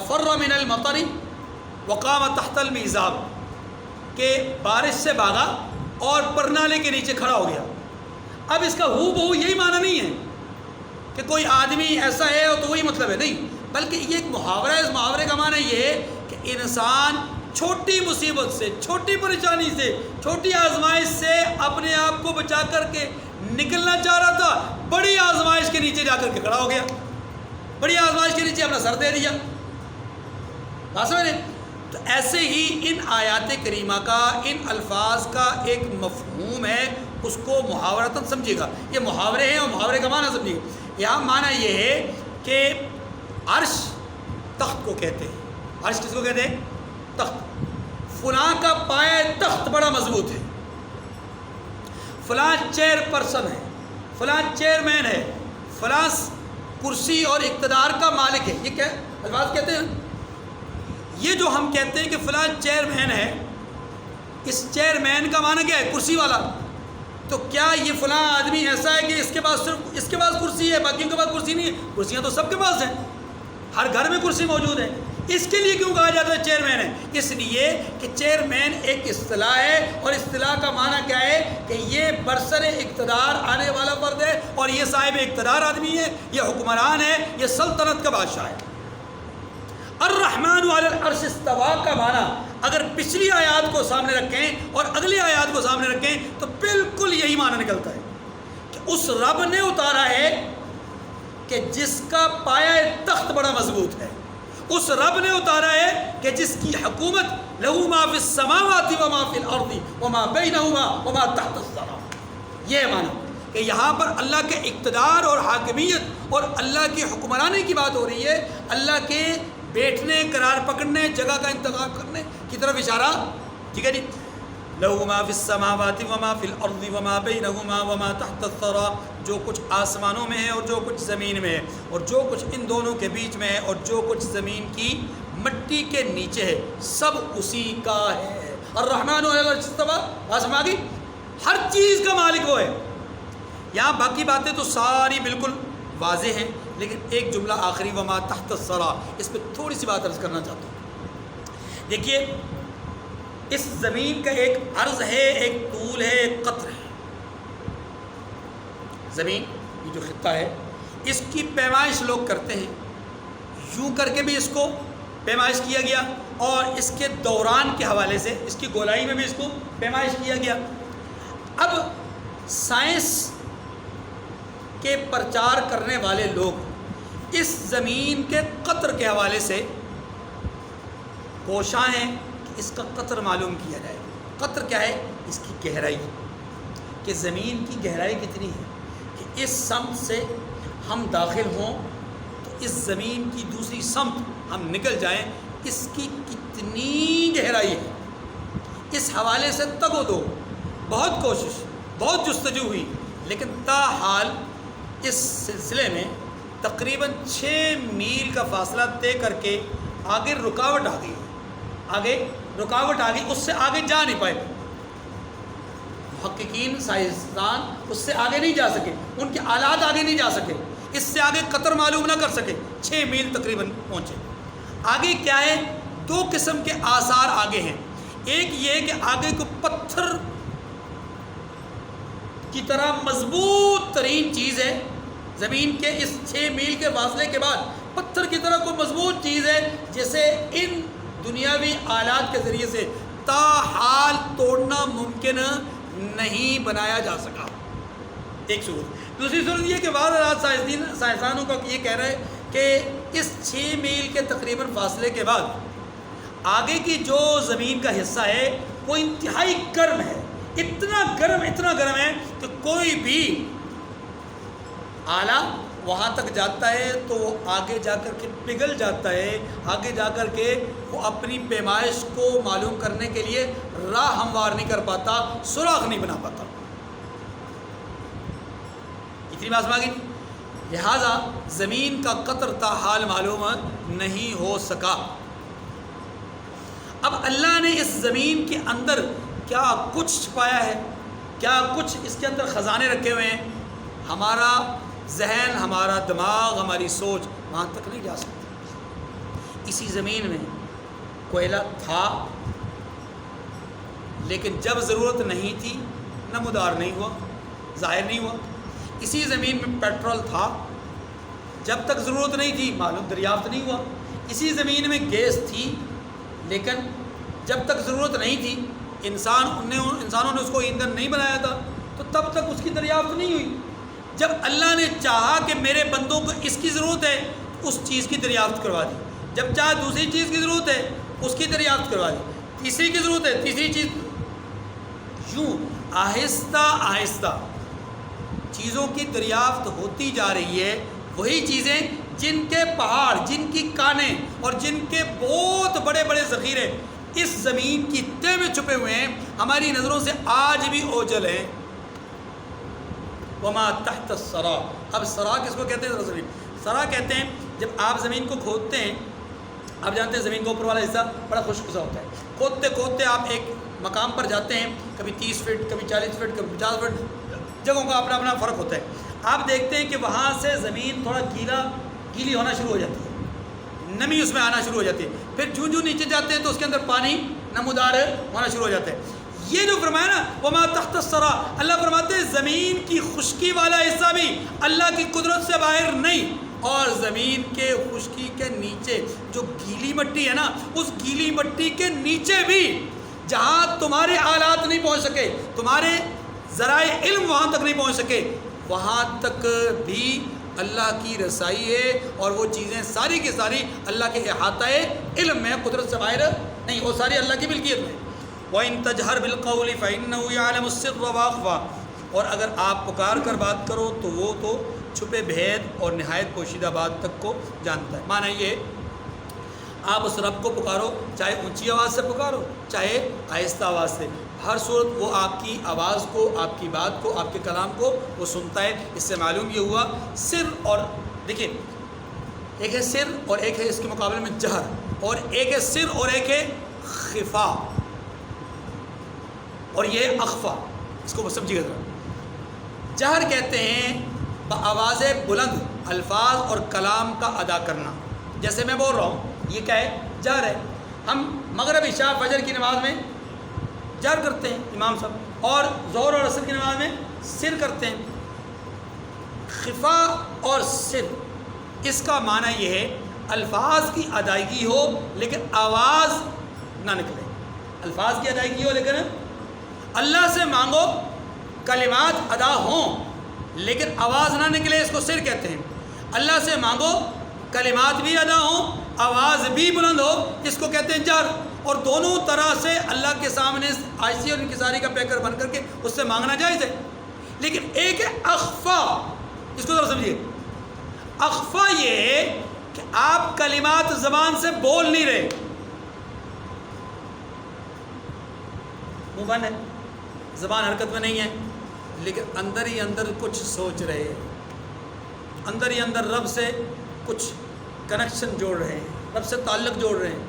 فر من المطر وقام تحت المیزاب، کہ بارش سے بھاگا اور پرنالے کے نیچے کھڑا ہو گیا۔ اب اس کا ہو بہو یہی معنی نہیں ہے کہ کوئی آدمی ایسا ہے تو وہی مطلب ہے، نہیں، بلکہ یہ ایک محاورہ ہے۔ اس محاورے کا معنی یہ ہے کہ انسان چھوٹی مصیبت سے، چھوٹی پریشانی سے، چھوٹی آزمائش سے اپنے آپ کو بچا کر کے نکلنا چاہ رہا تھا، بڑی آزمائش کے نیچے جا کر کے کھڑا ہو گیا، بڑی آزمائش کے نیچے اپنا سر دے دیا۔ بات سمجھ رہے؟ تو ایسے ہی ان آیات کریمہ کا، ان الفاظ کا ایک مفہوم ہے، اس کو محاورتاً سمجھے گا۔ یہ محاورے ہیں اور محاورے کا معنی سمجھے گا۔ یہاں معنی یہ ہے کہ عرش تخت کو کہتے ہیں۔ عرش کس کو کہتے ہیں؟ تخت۔ فلاں کا پایہ تخت بڑا مضبوط ہے، فلاں چیئر پرسن ہے، فلاں چیئرمین ہے، فلاں کرسی اور اقتدار کا مالک ہے۔ یہ کیا الفاظ کہتے ہیں؟ یہ جو ہم کہتے ہیں کہ فلاں چیئرمین ہے، اس چیئرمین کا معنی کیا ہے؟ کرسی والا۔ تو کیا یہ فلاں آدمی ایسا ہے کہ اس کے پاس صرف اس کے پاس کرسی ہے، باقیوں کے پاس کرسی نہیں ہے؟ کرسیاں تو سب کے پاس ہیں، ہر گھر میں کرسی موجود ہے۔ اس کے لیے کیوں کہا جاتا ہے چیئرمین ہے؟ اس لیے کہ چیئرمین ایک اصطلاح ہے، اور اصطلاح کا معنی کیا ہے کہ یہ برسر اقتدار آنے والا فرد ہے، اور یہ صاحب اقتدار آدمی ہے، یہ حکمران ہے، یہ سلطنت کا بادشاہ ہے۔ الرحمن علی العرش استویٰ کا معنی اگر پچھلی آیات کو سامنے رکھیں اور اگلی آیات کو سامنے رکھیں تو بالکل یہی معنی نکلتا ہے کہ اس رب نے اتارا ہے کہ جس کا پایہ تخت بڑا مضبوط ہے، اس رب نے اتارا ہے کہ جس کی حکومت لہو ما فی السماوات وما فی الارض وما بینہما وما تحت الثری۔ یہ معنی کہ یہاں پر اللہ کے اقتدار اور حاکمیت اور اللہ کی حکمرانی کی بات ہو رہی ہے، اللہ کے بیٹھنے، قرار پکڑنے، جگہ کا انتخاب کرنے کی طرف اشارہ، ٹھیک ہے جی۔ لہو ما فی السماوات وما فی الارض وما بینہما وما تحت الثری، جو کچھ آسمانوں میں ہے اور جو کچھ زمین میں ہے، اور جو کچھ ان دونوں کے بیچ میں ہے اور جو کچھ زمین کی مٹی کے نیچے ہے، سب اسی کا ہے۔ الرحمن علی العرش استویٰ، آسما کی ہر چیز کا مالک وہ ہے۔ یہاں باقی باتیں تو ساری بالکل واضح ہیں، لیکن ایک جملہ آخری وما تحت الثری، اس پہ تھوڑی سی بات عرض کرنا چاہتا ہوں۔ دیکھیے اس زمین کا ایک عرض ہے، ایک طول ہے، ایک قطر ہے۔ زمین یہ جو خطہ ہے اس کی پیمائش لوگ کرتے ہیں، یوں کر کے بھی اس کو پیمائش کیا گیا، اور اس کے دوران کے حوالے سے اس کی گولائی میں بھی اس کو پیمائش کیا گیا۔ اب سائنس کے پرچار کرنے والے لوگ اس زمین کے قطر کے حوالے سے کوشاں ہیں کہ اس کا قطر معلوم کیا جائے۔ قطر کیا ہے؟ اس کی گہرائی، کہ زمین کی گہرائی کتنی ہے، کہ اس سمت سے ہم داخل ہوں تو اس زمین کی دوسری سمت ہم نکل جائیں، اس کی کتنی گہرائی ہے۔ اس حوالے سے تگ و دو، بہت کوشش، بہت جستجو ہوئی، لیکن تاحال اس سلسلے میں تقریباً 6 میل کا فاصلہ طے کر کے آگے رکاوٹ آ گئی، اس سے آگے جا نہیں پائے۔ محققین، سائنسدان اس سے آگے نہیں جا سکے، ان کے آلات آگے نہیں جا سکے، اس سے آگے قطر معلوم نہ کر سکے، 6 میل تقریباً پہنچے۔ آگے کیا ہے؟ 2 قسم کے آثار آگے ہیں۔ ایک یہ کہ آگے کو پتھر کی طرح مضبوط ترین چیز ہے، زمین کے اس 6 میل کے فاصلے کے بعد پتھر کی طرح کوئی مضبوط چیز ہے جسے ان دنیاوی آلات کے ذریعے سے تاحال توڑنا ممکن نہیں بنایا جا سکا۔ ایک صورت۔ دوسری صورت یہ کہ بعض سائنسدانوں کا یہ کہہ رہا ہے کہ اس 6 میل کے تقریباً فاصلے کے بعد آگے کی جو زمین کا حصہ ہے وہ انتہائی گرم ہے، اتنا گرم ہے کہ کوئی بھی آلہ وہاں تک جاتا ہے تو وہ آگے جا کر کے پگھل جاتا ہے، آگے جا کر کے وہ اپنی پیمائش کو معلوم کرنے کے لیے راہ ہموار نہیں کر پاتا، سوراخ نہیں بنا پاتا۔ اتنی بات سمجھ گئی؟ لہٰذا زمین کا قطر تاحال معلوم نہیں ہو سکا۔ اب اللہ نے اس زمین کے اندر کیا کچھ چھپایا ہے، کیا کچھ اس کے اندر خزانے رکھے ہوئے ہیں، ہمارا ذہن، ہمارا دماغ، ہماری سوچ وہاں تک نہیں جا سکتی۔ اسی زمین میں کوئلہ تھا، لیکن جب ضرورت نہیں تھی نمودار نہیں ہوا، ظاہر نہیں ہوا۔ اسی زمین میں پیٹرول تھا، جب تک ضرورت نہیں تھی معلوم دریافت نہیں ہوا۔ اسی زمین میں گیس تھی، لیکن جب تک ضرورت نہیں تھی انسانوں نے اس کو ایندھن نہیں بنایا تھا تو تب تک اس کی دریافت نہیں ہوئی۔ جب اللہ نے چاہا کہ میرے بندوں کو اس کی ضرورت ہے اس چیز کی دریافت کروا دی، جب چاہا دوسری چیز کی ضرورت ہے اس کی دریافت کروا دی، تیسری کی ضرورت ہے تیسری چیز، یوں آہستہ آہستہ چیزوں کی دریافت ہوتی جا رہی ہے۔ وہی چیزیں جن کے پہاڑ، جن کی کانیں اور جن کے بہت بڑے بڑے ذخیرے اس زمین کی تہ میں چھپے ہوئے ہیں، ہماری نظروں سے آج بھی اوجھل ہیں۔ وما تحت الثری۔ اب سرا کس کو کہتے ہیں؟ سرا کہتے ہیں جب آپ زمین کو کھودتے ہیں، آپ جانتے ہیں زمین کا اوپر والا حصہ بڑا خشک سا ہوتا ہے، کھودتے کھودتے آپ ایک مقام پر جاتے ہیں، کبھی 30 فٹ، کبھی 40 فٹ، کبھی 50 فٹ، جگہوں کا اپنا اپنا فرق ہوتا ہے۔ آپ دیکھتے ہیں کہ وہاں سے زمین تھوڑا گیلی ہونا شروع ہو جاتی ہے، نمی اس میں آنا شروع ہو جاتی ہے، پھر جو نیچے جاتے ہیں تو اس کے اندر پانی نمودار ہونا شروع ہو جاتا ہے۔ یہ جو فرمایا نا وما تحت الثری، اللہ فرماتے ہیں زمین کی خشکی والا حصہ بھی اللہ کی قدرت سے باہر نہیں، اور زمین کے خشکی کے نیچے جو گیلی مٹی ہے نا، اس گیلی مٹی کے نیچے بھی جہاں تمہارے آلات نہیں پہنچ سکے، تمہارے ذرائع علم وہاں تک نہیں پہنچ سکے، وہاں تک بھی اللہ کی رسائی ہے، اور وہ چیزیں ساری کی ساری اللہ کے احاطہ علم میں، قدرت سے باہر نہیں، وہ ساری اللہ کی ملکیت میں۔ وَإِن تَجْهَرْ بِالْقَوْلِ فَإِنَّهُ يَعْلَمُ السِّرَّ وَأَخْفَى، اور اگر آپ پکار کر بات کرو تو وہ تو چھپے بھید اور نہایت پوشیدہ بات تک کو جانتا ہے۔ معنی یہ آپ اس رب کو پکارو، چاہے اونچی آواز سے پکارو چاہے آہستہ آواز سے، ہر صورت وہ آپ کی آواز کو، آپ کی بات کو، آپ کے کلام کو وہ سنتا ہے۔ اس سے معلوم یہ ہوا سر، اور دیکھیں ایک ہے سر اور ایک ہے اس کے مقابلے میں جہر، اور ایک ہے سر اور ایک ہے خفا، اور یہ اخفا، اس کو سمجھیے گا۔ جہر کہتے ہیں بآواز بلند الفاظ اور کلام کا ادا کرنا، جیسے میں بول رہا ہوں یہ کیا ہے؟ جہر ہے۔ ہم مغرب عشاء فجر کی نماز میں جہر کرتے ہیں امام صاحب، اور ظہر اور عصر کی نماز میں سر کرتے ہیں۔ خفا اور سر، اس کا معنی یہ ہے الفاظ کی ادائیگی ہو لیکن آواز نہ نکلے، الفاظ کی ادائیگی ہو لیکن اللہ سے مانگو کلمات ادا ہوں لیکن آواز نہ نکلے اس کو سر کہتے ہیں۔ اللہ سے مانگو کلمات بھی ادا ہوں، آواز بھی بلند ہو، اس کو کہتے ہیں جہر، اور دونوں طرح سے اللہ کے سامنے عاجزی اور انکساری کا پیکر بن کر کے اس سے مانگنا جائز ہے۔ لیکن ایک ہے اخفا، اس کو ذرا سمجھیے۔ اخفا یہ ہے کہ آپ کلمات زبان سے بول نہیں رہے، منہ بند ہے، زبان حرکت میں نہیں ہے، لیکن اندر ہی اندر کچھ سوچ رہے ہیں، اندر ہی اندر رب سے کچھ کنیکشن جوڑ رہے ہیں، رب سے تعلق جوڑ رہے ہیں،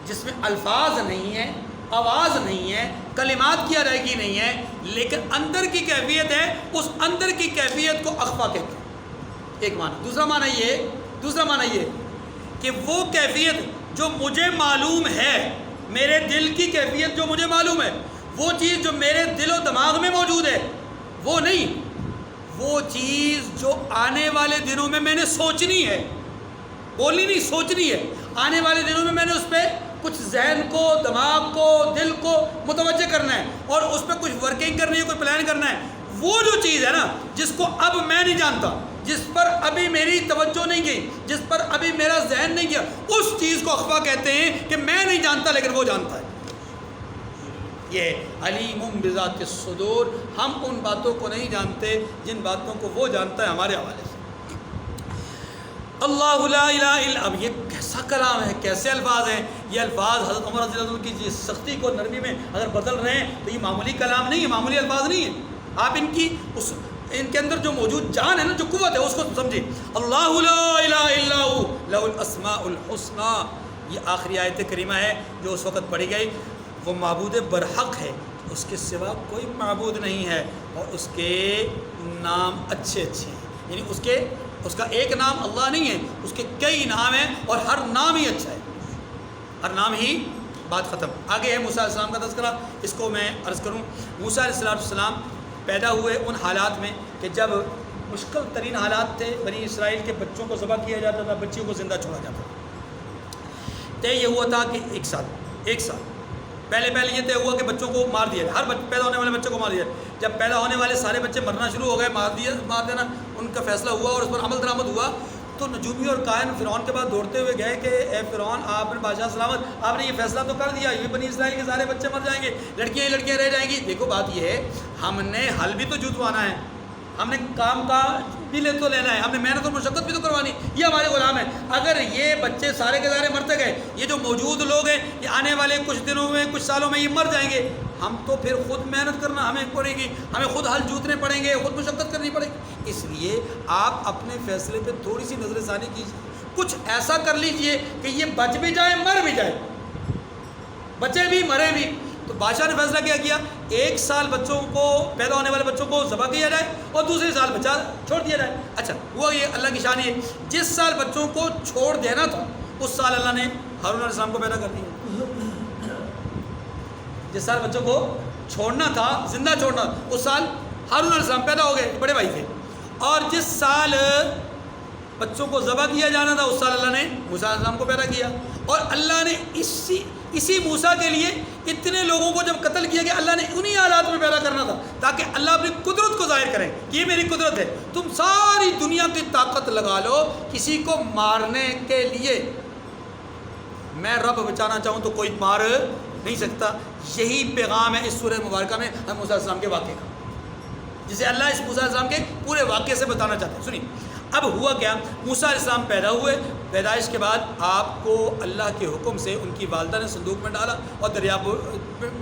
جس میں الفاظ نہیں ہیں، آواز نہیں ہے، کلمات کی ادائیگی نہیں ہے، لیکن اندر کی کیفیت ہے، اس اندر کی کیفیت کو اخفا کہتے ہیں۔ ایک معنی۔ دوسرا معنی یہ کہ وہ کیفیت جو مجھے معلوم ہے، میرے دل کی کیفیت جو مجھے معلوم ہے، وہ چیز جو میرے دل و دماغ میں موجود ہے وہ نہیں، وہ چیز جو آنے والے دنوں میں نے سوچنی ہے، بولنی نہیں، سوچنی ہے، آنے والے دنوں میں نے اس پہ کچھ ذہن کو، دماغ کو، دل کو متوجہ کرنا ہے اور اس پہ کچھ ورکنگ کرنی ہے، کوئی پلان کرنا ہے۔ وہ جو چیز ہے نا جس کو اب میں نہیں جانتا، جس پر ابھی میری توجہ نہیں گئی، جس پر ابھی میرا ذہن نہیں گیا، اس چیز کو اخفا کہتے ہیں کہ میں نہیں جانتا لیکن وہ جانتا ہے۔ یہ علیم بذات الصدور، ہم ان باتوں کو نہیں جانتے جن باتوں کو وہ جانتا ہے ہمارے حوالے سے۔ اللہ لا الہ الا، اب یہ کیسا کلام ہے، کیسے الفاظ ہیں یہ الفاظ۔ حضرت عمر رضی اللہ عنہ کی جس سختی کو نرمی میں اگر بدل رہے ہیں تو یہ معمولی کلام نہیں ہے، معمولی الفاظ نہیں ہیں۔ آپ ان کے اندر جو موجود جان ہے نا، جو قوت ہے، اس کو سمجھیں۔ اللہ لا الہ الا ہو لہ الاسماء الحسنی، یہ آخری آیت کریمہ ہے جو اس وقت پڑھی گئی۔ وہ معبود برحق ہے، اس کے سوا کوئی معبود نہیں ہے، اور اس کے نام اچھے اچھے ہیں، یعنی اس کا ایک نام اللہ نہیں ہے، اس کے کئی نام ہیں اور ہر نام ہی اچھا ہے، ہر نام ہی۔ بات ختم۔ آگے ہے موسیٰ علیہ السلام کا تذکرہ، اس کو میں عرض کروں۔ موسیٰ علیہ السلام پیدا ہوئے ان حالات میں کہ جب مشکل ترین حالات تھے، بنی اسرائیل کے بچوں کو ذبح کیا جاتا تھا، بچیوں کو زندہ چھوڑا جاتا تھا۔ طے یہ ہوا تھا کہ ایک سال پہلے یہ طے ہوا کہ بچوں کو مار دیا جائے، ہر پیدا ہونے والے بچوں کو مار دیا جائے۔ جب پیدا ہونے والے سارے بچے مرنا شروع ہو گئے، مار دینا ان کا فیصلہ ہوا اور اس پر عمل درآمد ہوا، تو نجومی اور کاہن فرعون کے پاس دوڑتے ہوئے گئے کہ اے فرعون، آپ نے بادشاہ سلامت، آپ نے یہ فیصلہ تو کر دیا، یہ بنی اسرائیل کے سارے بچے مر جائیں گے، لڑکیاں رہ جائیں گی۔ دیکھو بات یہ ہے، ہم نے حل بھی تو جتوانا ہے، ہم نے کام کا بھی تو لینا ہے، ہم نے محنت اور مشقت بھی تو کروانی، یہ ہمارے غلام ہیں۔ اگر یہ بچے سارے کے سارے مرتے گئے، یہ جو موجود لوگ ہیں یہ آنے والے کچھ دنوں میں، کچھ سالوں میں یہ مر جائیں گے، ہم تو پھر خود محنت کرنا ہمیں پڑے گی، ہمیں خود حل جوتنے پڑیں گے، خود مشقت کرنی پڑے گی۔ اس لیے آپ اپنے فیصلے پہ تھوڑی سی نظر ثانی کیجیے، کچھ ایسا کر لیجئے کہ یہ بچ بھی جائے، مر بھی جائے، بچے بھی مرے بھی۔ تو بادشاہ نے فیصلہ کیا 1 سال بچوں کو، پیدا ہونے والے بچوں کو ذبح کیا جائے اور دوسرے سال بچہ چھوڑ دیا جائے۔ اچھا ہوا یہ، اللہ کی شان ہے، جس سال بچوں کو چھوڑ دینا تھا اس سال اللہ نے ہارون علیہ السلام کو پیدا کر دیا۔ جس سال بچوں کو چھوڑنا تھا، زندہ چھوڑنا تھا، اس سال ہارون علیہ السلام پیدا ہو گئے، بڑے بھائی تھے۔ اور جس سال بچوں کو ذبح کیا جانا تھا اس سال اللہ نے موسیٰ علیہ السلام کو پیدا کیا۔ اور اللہ نے اسی موسیٰ کے لیے اتنے لوگوں کو جب قتل کیا کہ اللہ نے انہی حالات میں پیدا کرنا تھا تاکہ اللہ اپنی قدرت کو ظاہر کریں کہ یہ میری قدرت ہے، تم ساری دنیا کی طاقت لگا لو کسی کو مارنے کے لیے، میں رب بچانا چاہوں تو کوئی مار نہیں سکتا۔ یہی پیغام ہے اس سورہ مبارکہ میں ہم موسیٰ علیہ السلام کے واقعے کا، جسے اللہ اس موسیٰ علیہ السلام کے پورے واقعے سے بتانا چاہتے ہیں۔ سنیے اب ہوا کیا، موسیٰ علیہ السلام پیدا ہوئے، پیدائش کے بعد آپ کو اللہ کے حکم سے ان کی والدہ نے صندوق میں ڈالا اور دریا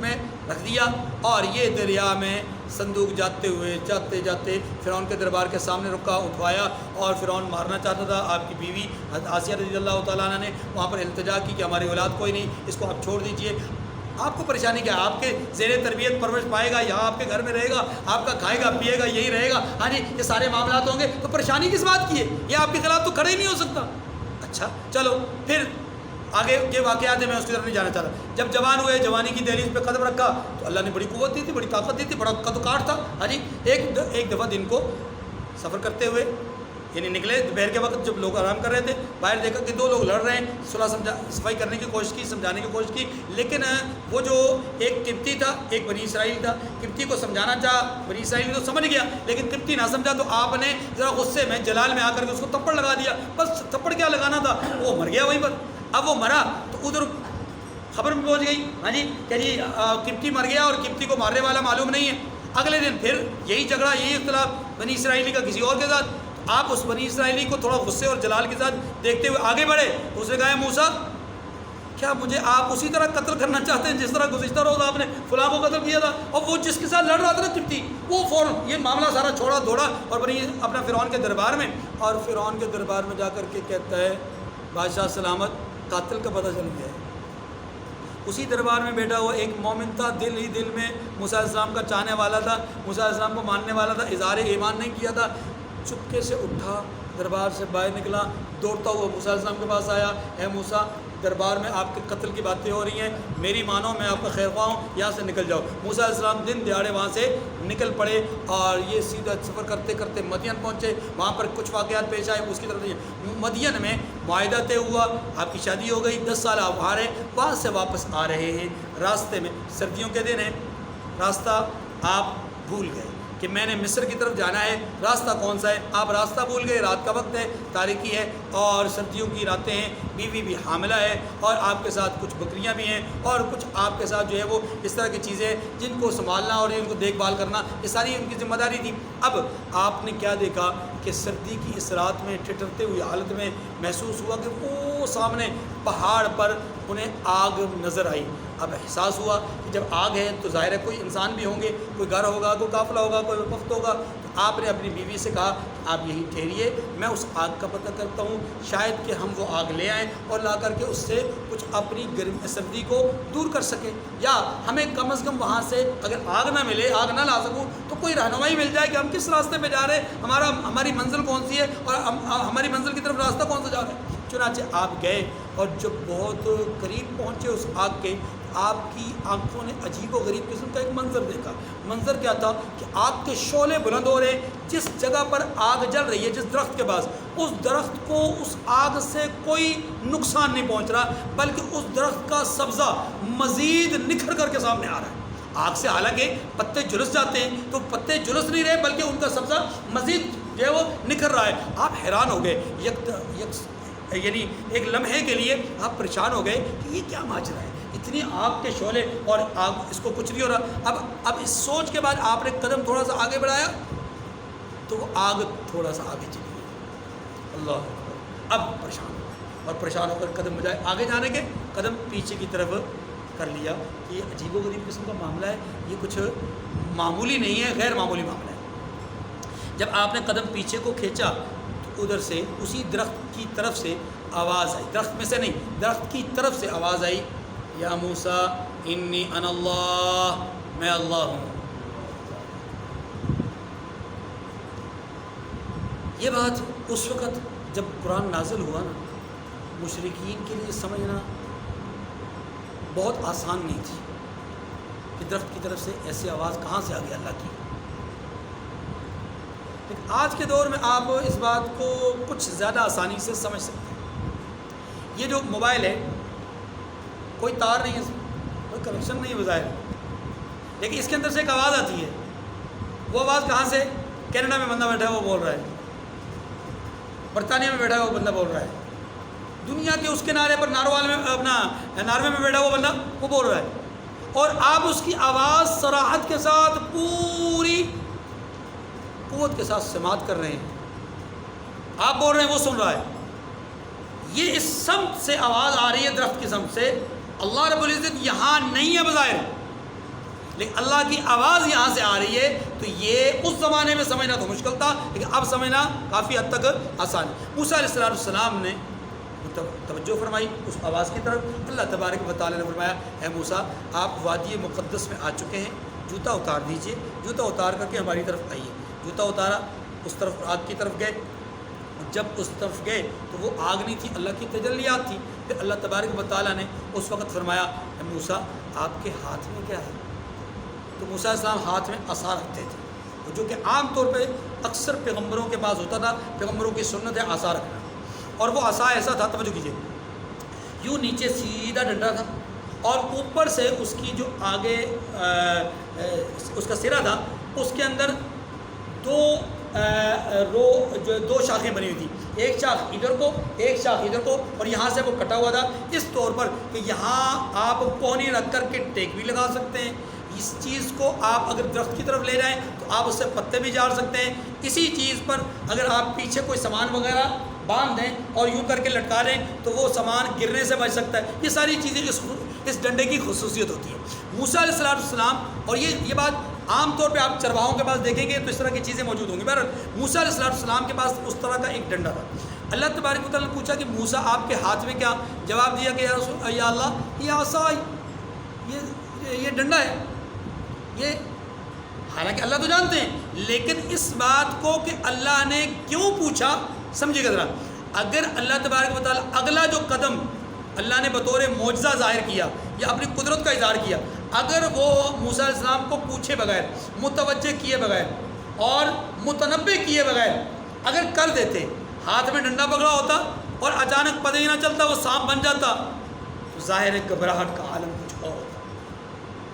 میں رکھ دیا، اور یہ دریا میں صندوق جاتے جاتے فرعون کے دربار کے سامنے رکا، اٹھوایا، اور فرعون مارنا چاہتا تھا۔ آپ کی بیوی آسیہ رضی اللہ تعالیٰ عنہ نے وہاں پر التجا کی کہ ہماری اولاد کوئی نہیں، اس کو آپ چھوڑ دیجئے۔ آپ کو پریشانی کیا ہے؟ آپ کے زیر تربیت پرورش پائے گا، یہاں آپ کے گھر میں رہے گا، آپ کا کھائے گا پیے گا، یہی رہے گا، ہاں جی یہ سارے معاملات ہوں گے، تو پریشانی کس بات کی ہے؟ یہ آپ کے خلاف تو کھڑے ہی نہیں ہو سکتا۔ اچھا چلو پھر آگے کے واقعات ہیں، میں اس کی طرف نہیں جانا چاہتا۔ جب جوان ہوئے، جوانی کی دہلیز پہ قدم رکھا تو اللہ نے بڑی قوت دی تھی، بڑی طاقت دی تھی، بڑا قد و کاٹ تھا، ہاں جی۔ ایک دفعہ دن کو سفر کرتے ہوئے یعنی نکلے دوپہر کے وقت جب لوگ آرام کر رہے تھے، باہر دیکھا کہ 2 لوگ لڑ رہے ہیں، صفائی کرنے کی کوشش کی، سمجھانے کی کوشش کی، لیکن وہ جو ایک قبطی تھا ایک بنی اسرائیل تھا، قبطی کو سمجھانا چاہا، بنی اسرائیل تو سمجھ گیا لیکن قبطی نہ سمجھا، تو آپ نے ذرا غصے میں جلال میں آ کر کے اس کو تھپڑ لگا دیا، بس تھپڑ کیا لگانا تھا، وہ مر گیا وہیں پر۔ اب وہ مرا تو ادھر خبر میں پہنچ گئی، ہاں جی کہ جی قبطی مر گیا اور قبطی کو مارنے والا معلوم نہیں ہے۔ اگلے دن پھر یہی جھگڑا، یہی اختلاف بنی اسرائیلی کا کسی اور کے ساتھ، آپ اس بنی اسرائیلی کو تھوڑا غصے اور جلال کے ساتھ دیکھتے ہوئے آگے بڑھے، اس نے کہا موسیٰ کیا مجھے آپ اسی طرح قتل کرنا چاہتے ہیں جس طرح گزشتہ روز آپ نے فلاں کو قتل کیا تھا؟ اور وہ جس کے ساتھ لڑ رہا تھا نا قبطی، وہ فوراً یہ معاملہ سارا چھوڑا دوڑا اور بنی اپنا فرعون کے دربار میں، اور فرعون کے دربار میں جا کر کے کہتا ہے بادشاہ سلامت، قاتل کا پتہ چل گیا ہے۔ اسی دربار میں بیٹھا ہوا ایک مومن تھا، دل ہی دل میں موسیٰ علیہ السلام کا چاہنے والا تھا، موسیٰ علیہ السلام کو ماننے والا تھا، اظہار ایمان نہیں کیا تھا، چپکے سے اٹھا، دربار سے باہر نکلا، دوڑتا ہوا موسیٰ علیہ السلام کے پاس آیا، اے موسیٰ دربار میں آپ کے قتل کی باتیں ہو رہی ہیں، میری مانو، میں آپ کا خیر خواہ ہوں، یہاں سے نکل جاؤ۔ موسیٰ علیہ السلام دن دیہڑے وہاں سے نکل پڑے اور یہ سیدھا سفر کرتے کرتے مدین پہنچے، وہاں پر کچھ واقعات پیش آئے، اس کی طرف مدین میں معاہدہ طے ہوا، آپ کی شادی ہو گئی، 10 سال آپ وہاں رہے، وہاں سے واپس آ رہے ہیں، راستے میں سردیوں کے دن ہیں، راستہ آپ بھول گئے کہ میں نے مصر کی طرف جانا ہے، راستہ کون سا ہے، آپ راستہ بھول گئے، رات کا وقت ہے، تاریکی ہے اور سردیوں کی راتیں ہیں، بیوی بھی حاملہ ہے اور آپ کے ساتھ کچھ بکریاں بھی ہیں اور کچھ آپ کے ساتھ جو ہے وہ اس طرح کی چیزیں جن کو سنبھالنا اور ان کو دیکھ بھال کرنا، یہ ساری ان کی ذمہ داری تھی۔ اب آپ نے کیا دیکھا کہ سردی کی اس رات میں ٹھٹھرتے ہوئی حالت میں محسوس ہوا کہ وہ سامنے پہاڑ پر انہیں آگ نظر آئی۔ اب احساس ہوا کہ جب آگ ہے تو ظاہر ہے کوئی انسان بھی ہوں گے، کوئی گھر ہوگا، کوئی قافلہ ہوگا، کوئی وقت ہوگا، تو آپ نے اپنی بیوی سے کہا آپ یہیں ٹھہریے، میں اس آگ کا پتہ کرتا ہوں، شاید کہ ہم وہ آگ لے آئیں اور لا کر کے اس سے کچھ اپنی سردی کو دور کر سکیں، یا ہمیں کم از کم وہاں سے اگر آگ نہ ملے، آگ نہ لا سکوں تو کوئی رہنمائی مل جائے کہ ہم کس راستے پہ جا رہے ہیں، ہماری منزل کون سی ہے اور ہماری منزل کی طرف راستہ کون سا جا رہا ہے۔ چنانچہ آپ گئے اور جب بہت قریب پہنچے اس آگ کے، آپ کی آنکھوں نے عجیب و غریب قسم کا ایک منظر دیکھا۔ منظر کیا تھا کہ آگ کے شعلے بلند ہو رہے ہیں، جس جگہ پر آگ جل رہی ہے، جس درخت کے پاس، اس درخت کو اس آگ سے کوئی نقصان نہیں پہنچ رہا، بلکہ اس درخت کا سبزہ مزید نکھر کر کے سامنے آ رہا ہے۔ آگ سے حالانکہ پتے جھلس جاتے ہیں تو پتے جھلس نہیں رہے بلکہ ان کا سبزہ مزید جو ہے وہ نکھر رہا ہے۔ آپ حیران ہو گئے، یعنی ایک لمحے کے لیے آپ پریشان ہو گئے کہ یہ کیا ماجرا ہے، اتنی آگ کے شعلے اور آگ، اس کو کچھ نہیں ہو رہا۔ اب اس سوچ کے بعد آپ نے قدم تھوڑا سا آگے بڑھایا تو وہ آگ تھوڑا سا آگے چلی گئی۔ اللہ اکبر، اب پریشان ہو گئے اور پریشان ہو کر قدم بجائے آگے جانے کے قدم پیچھے کی طرف کر لیا۔ یہ عجیب و غریب قسم کا معاملہ ہے، یہ کچھ معمولی نہیں ہے، غیر معمولی معاملہ ہے۔ جب آپ نے قدم پیچھے کو کھینچا تو ادھر سے اسی درخت کی طرف سے آواز آئی، درخت میں سے نہیں، درخت کی طرف سے آواز آئی، یا موسیٰ انی انا اللہ، میں اللہ ہوں۔ یہ بات اس وقت جب قرآن نازل ہوا نا، مشرکین کے لیے سمجھنا بہت آسان نہیں تھی کہ درخت کی طرف سے ایسی آواز کہاں سے آ گئی اللہ کی۔ لیکن آج کے دور میں آپ اس بات کو کچھ زیادہ آسانی سے سمجھ سکتے ہیں۔ یہ جو موبائل ہے، کوئی تار نہیں ہے، کوئی کنیکشن نہیں ہے بظاہر، لیکن اس کے اندر سے ایک آواز آتی ہے۔ وہ آواز کہاں سے؟ کینیڈا میں بندہ بیٹھا ہے وہ بول رہا ہے، برطانیہ میں بیٹھا ہے وہ بندہ بول رہا ہے، دنیا کے اس کنارے پر ناروال میں، اپنا ناروے میں بیٹھا وہ بندہ وہ بول رہا ہے، اور آپ اس کی آواز صراحت کے ساتھ پوری قوت کے ساتھ سماعت کر رہے ہیں۔ آپ بول رہے ہیں وہ سن رہا ہے۔ یہ اس سمت سے آواز آ رہی ہے، درخت کی سمت سے، اللہ رب العزت یہاں نہیں ہے بظاہر، لیکن اللہ کی آواز یہاں سے آ رہی ہے، تو یہ اس زمانے میں سمجھنا تو مشکل تھا، لیکن اب سمجھنا کافی حد تک آسان ہے۔ موسیٰ علیہ السلام نے توجہ فرمائی اس آواز کی طرف۔ اللہ تبارک و تعالیٰ نے فرمایا، اے موسیٰ آپ وادی مقدس میں آ چکے ہیں، جوتا اتار دیجئے، جوتا اتار کر کے ہماری طرف آئیے۔ جوتا اتارا، اس طرف آگ کی طرف گئے، جب اس طرف گئے تو وہ آگ نہیں تھی، اللہ کی تجلیات تھی۔ پھر اللہ تبارک و تعالیٰ نے اس وقت فرمایا، اے موسیٰ آپ کے ہاتھ میں کیا ہے؟ تو موسیٰ علیہ السلام ہاتھ میں عصا رکھتے تھے، جو کہ عام طور پہ اکثر پیغمبروں کے پاس ہوتا تھا. پیغمبروں کی سنت ہے عصا رکھنا, اور وہ عصا ایسا تھا, توجہ کیجیے, یوں نیچے سیدھا ڈنڈا تھا اور اوپر سے اس کی جو آگے اس کا سرا تھا اس کے اندر دو شاخیں بنی ہوئی تھی, ایک شاخ ادھر کو ایک شاخ ادھر کو, اور یہاں سے وہ کٹا ہوا تھا اس طور پر کہ یہاں آپ پونی رکھ کر کے ٹیک بھی لگا سکتے ہیں. اس چیز کو آپ اگر درخت کی طرف لے جائیں تو آپ اس سے پتے بھی جاڑ سکتے ہیں. اسی چیز پر اگر آپ پیچھے کوئی سامان وغیرہ باندھ دیں اور یوں کر کے لٹکا دیں تو وہ سامان گرنے سے بچ سکتا ہے. یہ ساری چیزیں اس ڈنڈے کی خصوصیت ہوتی ہے. موسیٰ علیہ السلام, اور یہ بات عام طور پہ آپ چرواہوں کے پاس دیکھیں گے تو اس طرح کی چیزیں موجود ہوں گی. بہرحال موسیٰ علیہ السلام کے پاس اس طرح کا ایک ڈنڈا تھا. اللہ تبارک و تعالیٰ نے پوچھا کہ موسیٰ آپ کے ہاتھ میں کیا؟ جواب دیا کہ یا اللہ یہ عصا, یہ ڈنڈا ہے. یہ حالانکہ اللہ تو جانتے ہیں, لیکن اس بات کو کہ اللہ نے کیوں پوچھا سمجھے گا ذرا. اگر اللہ تبارک و تعالیٰ اگلا جو قدم اللہ نے بطور معجزہ ظاہر کیا یا اپنی قدرت کا اظہار کیا, اگر وہ موسیٰ علیہ السلام کو پوچھے بغیر, متوجہ کیے بغیر اور متنبہ کیے بغیر اگر کر دیتے, ہاتھ میں ڈنڈا پکڑا ہوتا اور اچانک پتہ ہی نہ چلتا وہ سانپ بن جاتا, تو ظاہر ہے گھبراہٹ کا عالم کچھ اور ہوتا,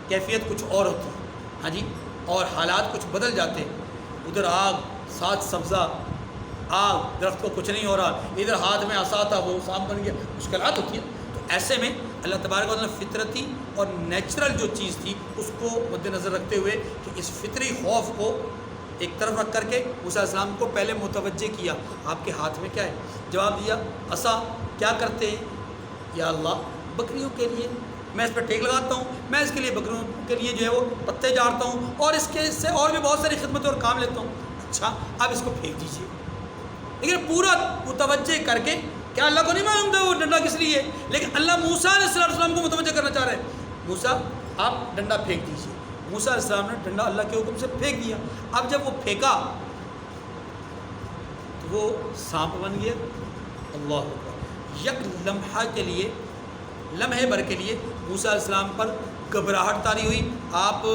کیفیت کچھ اور ہوتی. ہاں جی, اور حالات کچھ بدل جاتے. ادھر آگ ساتھ سبزہ, آگ درخت کو کچھ نہیں ہو رہا, ادھر ہاتھ میں عصا تھا وہ سانپ بن گیا, مشکلات ہوتی ہیں. تو ایسے میں اللہ تبارک و تعالیٰ نے فطرتی اور نیچرل جو چیز تھی اس کو مد نظر رکھتے ہوئے کہ اس فطری خوف کو ایک طرف رکھ کر کے موسیٰ علیہ السلام کو پہلے متوجہ کیا, آپ کے ہاتھ میں کیا ہے؟ جواب دیا عصا. کیا کرتے ہیں؟ یا اللہ بکریوں کے لیے میں اس پہ ٹیک لگاتا ہوں, میں اس کے لیے بکریوں کے لیے جو ہے وہ پتے جاڑتا ہوں, اور اس سے اور بھی بہت ساری خدمتیں اور کام لیتا ہوں. اچھا اب اس کو پھینک دیجیے. لیکن پورا متوجہ کر کے, کیا اللہ کو نہیں معلوم تھا وہ ڈنڈا کس لیے؟ لیکن اللہ موسیٰ علیہ السلام کو متوجہ کرنا چاہ رہے ہیں. موسیٰ آپ ڈنڈا پھینک دیجیے. موسیٰ علیہ السلام نے ڈنڈا اللہ کے حکم سے پھینک دیا. اب جب وہ پھینکا تو وہ سانپ بن گیا. اللہ اکبر. یک لمحہ کے لیے, لمحے بھر کے لیے موسیٰ علیہ السلام پر گھبراہٹ طاری ہوئی, آپ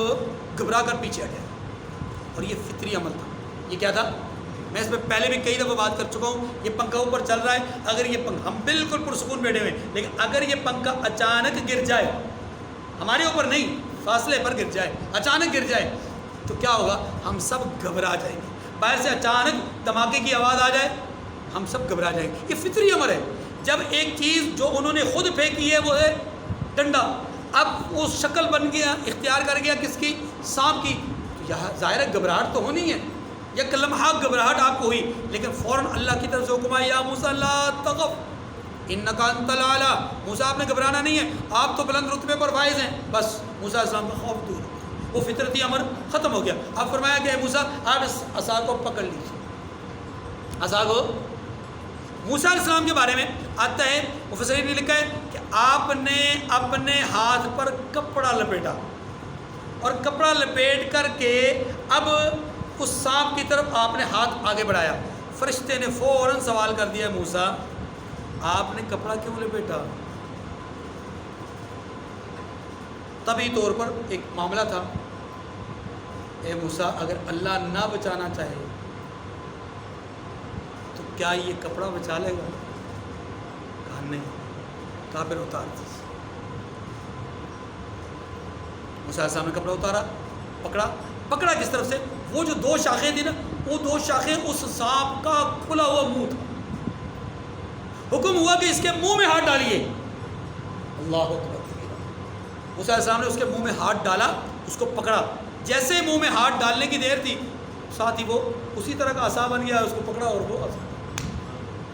گھبرا کر پیچھے ہٹے. اور یہ فطری عمل تھا. یہ کیا تھا؟ میں اس میں پہلے بھی کئی دفعہ بات کر چکا ہوں. یہ پنکھا اوپر چل رہا ہے, اگر یہ پنکھا, ہم بالکل پرسکون بیٹھے ہوئے, لیکن اگر یہ پنکھا اچانک گر جائے, ہمارے اوپر نہیں فاصلے پر گر جائے, اچانک گر جائے, تو کیا ہوگا؟ ہم سب گھبرا جائیں گے. باہر سے اچانک دھماکے کی آواز آ جائے, ہم سب گھبرا جائیں گے. یہ فطری عمل ہے. جب ایک چیز جو انہوں نے خود پھینکی ہے وہ ہے ڈنڈا, اب وہ شکل بن گیا, اختیار کر گیا کس کی؟ سانپ کی. تو یہاں ظاہر ہے گھبراہٹ تو ہونی ہے. یک لمحہ گھبراہٹ آپ کو ہوئی, لیکن فوراً اللہ کی طرف سے حکم آیا یا موسیٰ لا تخف انک انت الاعلی. موسیٰ آپ نے گھبرانا نہیں ہے, آپ تو بلند رتبے پر فائز ہیں. بس موسیٰ علیہ السلام کا خوف دور, وہ فطرتی امر ختم ہو گیا. اب فرمایا کہ اے موسیٰ آپ اس عصا کو پکڑ لیجیے. عصا کو موسیٰ علیہ السلام کے بارے میں آتا ہے, مفسرین نے لکھا ہے کہ آپ نے اپنے ہاتھ پر کپڑا لپیٹا, اور کپڑا لپیٹ کر کے اب اس سانپ کی طرف آپ نے ہاتھ آگے بڑھایا. فرشتے نے فوراً سوال کر دیا, موسیٰ آپ نے کپڑا کیوں لپیٹا؟ طبی طور پر ایک معاملہ تھا, اے موسیٰ اگر اللہ نہ بچانا چاہے تو کیا یہ کپڑا بچا لے گا؟ کہا نہیں. کہا پھر اتار دیجیے. موسیٰ علیہ السلام نے کپڑا اتارا, پکڑا کس طرف سے؟ وہ جو دو شاخیں تھیں نا, وہ دو شاخیں اس سانپ کا کھلا ہوا منہ تھا. حکم ہوا کہ اس کے منہ میں ہاتھ ڈالیے. اللہ اکبر. موسیٰ علیہ السلام نے اس کے منہ میں ہاتھ ڈالا, اس کو پکڑا. جیسے منہ میں ہاتھ ڈالنے کی دیر تھی, ساتھ ہی وہ اسی طرح کا عصا بن گیا, اس کو پکڑا اور وہ عصا.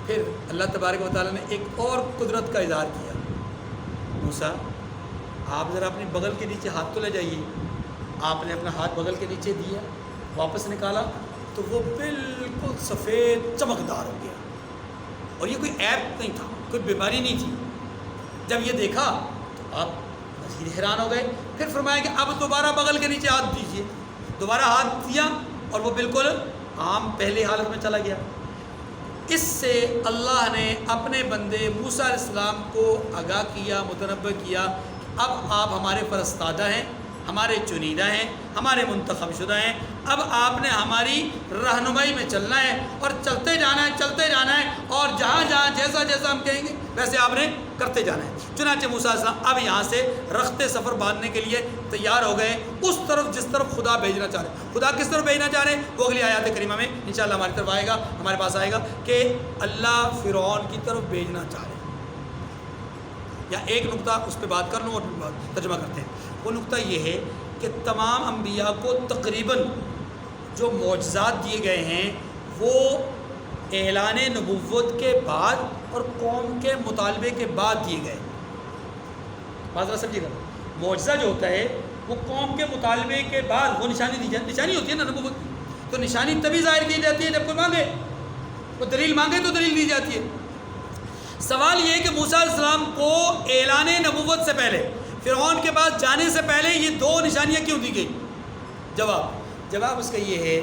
پھر اللہ تبارک و تعالیٰ نے ایک اور قدرت کا اظہار کیا. موسیٰ آپ ذرا اپنی بغل کے نیچے ہاتھ تو لے جائیے. آپ نے اپنا ہاتھ بغل کے نیچے دیا, واپس نکالا تو وہ بالکل سفید چمکدار ہو گیا, اور یہ کوئی عیب نہیں تھا, کوئی بیماری نہیں تھی. جب یہ دیکھا تو آپ مزید حیران ہو گئے. پھر فرمایا کہ اب دوبارہ بغل کے نیچے ہاتھ دیجیے. دوبارہ ہاتھ دیا اور وہ بالکل عام پہلی حالت میں چلا گیا. اس سے اللہ نے اپنے بندے موسیٰ علیہ السلام کو آگاہ کیا, متنبہ کیا, اب آپ ہمارے فرستادہ ہیں, ہمارے چنیدہ ہیں، ہمارے منتخب شدہ ہیں، اب آپ نے ہماری رہنمائی میں چلنا ہے اور چلتے جانا ہے، چلتے جانا ہے، اور جہاں جہاں جیسا جیسا ہم کہیں گے ویسے آپ نے کرتے جانا ہے۔ چنانچہ موسیٰ علیہ السلام اب یہاں سے رخت سفر باندھنے کے لیے تیار ہو گئے اس طرف جس طرف خدا بھیجنا چاہ رہے ہیں۔ خدا کس طرف بھیجنا چاہ رہے ہیں وہ اگلی آیات کریمہ میں انشاءاللہ ہماری طرف آئے گا، ہمارے پاس آئے گا کہ اللہ فرعون کی طرف بھیجنا چاہ رہے ہیں۔ یا ایک نقطہ اس پہ بات کر لوں اور ترجمہ کرتے ہیں۔ وہ نقطہ یہ ہے کہ تمام انبیاء کو تقریباً جو معجزات دیے گئے ہیں وہ اعلان نبوت کے بعد اور قوم کے مطالبے کے بعد دیے گئے۔ بات ذرا سمجھیے گا، معجزہ جو ہوتا ہے وہ قوم کے مطالبے کے بعد وہ نشانی دی جاتی، نشانی ہوتی ہے نا نبوت کی، تو نشانی تبھی ظاہر کی جاتی ہے جب کوئی مانگے، وہ دلیل مانگے تو دلیل دی جاتی ہے۔ سوال یہ ہے کہ موسیٰ علیہ السلام کو اعلان نبوت سے پہلے، فرعون کے پاس جانے سے پہلے یہ دو نشانیاں کیوں دی گئی؟ جواب اس کا یہ ہے،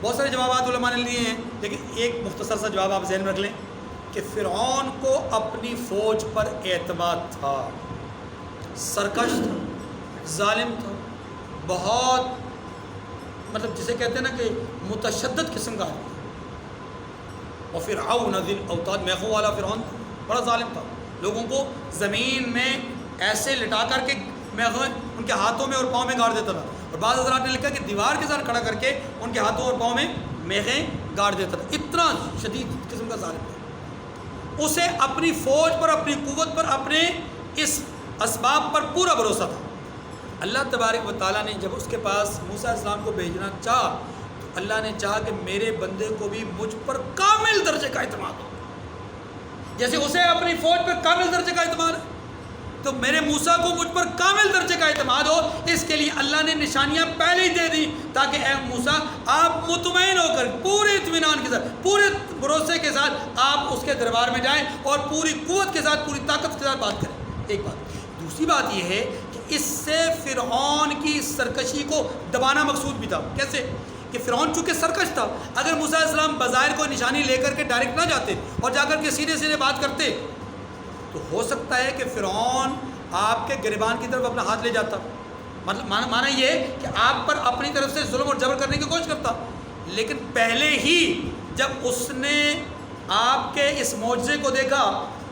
بہت سارے جوابات علماء نے لیے ہیں لیکن ایک مختصر سا جواب آپ ذہن میں رکھ لیں کہ فرعون کو اپنی فوج پر اعتماد تھا، سرکش تھا، ظالم تھا، بہت مطلب جسے کہتے ہیں نا کہ متشدد قسم کا آدمی، اور فرعون ذی الاوتاد، میخوں والا فرعون تھا، بڑا ظالم تھا، لوگوں کو زمین میں ایسے لٹا کر کے میخیں ان کے ہاتھوں میں اور پاؤں میں گاڑ دیتا تھا، اور بعض حضرات نے لکھا کہ دیوار کے ساتھ کھڑا کر کے ان کے ہاتھوں اور پاؤں میں میخیں گاڑ دیتا تھا، اتنا شدید قسم کا ظالم تھا۔ اسے اپنی فوج پر، اپنی قوت پر، اپنے اس اسباب پر پورا بھروسہ تھا۔ اللہ تبارک و تعالیٰ نے جب اس کے پاس موسیٰ علیہ السلام کو بھیجنا چاہا تو اللہ نے چاہا کہ میرے بندے کو بھی مجھ پر کامل درجے کا اعتماد ہو، جیسے اسے اپنی فوج پر کامل درجے کا اعتماد ہے تو میرے موسیٰ کو مجھ پر کامل درجے کا اعتماد ہو۔ اس کے لیے اللہ نے نشانیاں پہلے ہی دے دی تاکہ اے موسیٰ آپ مطمئن ہو کر پورے اطمینان کے ساتھ، پورے بھروسے کے ساتھ آپ اس کے دربار میں جائیں اور پوری قوت کے ساتھ، پوری طاقت کے ساتھ بات کریں۔ ایک بات۔ دوسری بات یہ ہے کہ اس سے فرعون کی سرکشی کو دبانا مقصود بھی تھا۔ کیسے کہ فرعون چونکہ سرکش تھا، اگر موسیٰ علیہ السلام بظاہر کوئی نشانی لے کر کے ڈائریکٹ نہ جاتے اور جا کر کے سیدھے سیدھے بات کرتے تو ہو سکتا ہے کہ فرعون آپ کے گریبان کی طرف اپنا ہاتھ لے جاتا، مطلب معنی یہ کہ آپ پر اپنی طرف سے ظلم اور جبر کرنے کی کوشش کرتا۔ لیکن پہلے ہی جب اس نے آپ کے اس معجزے کو دیکھا،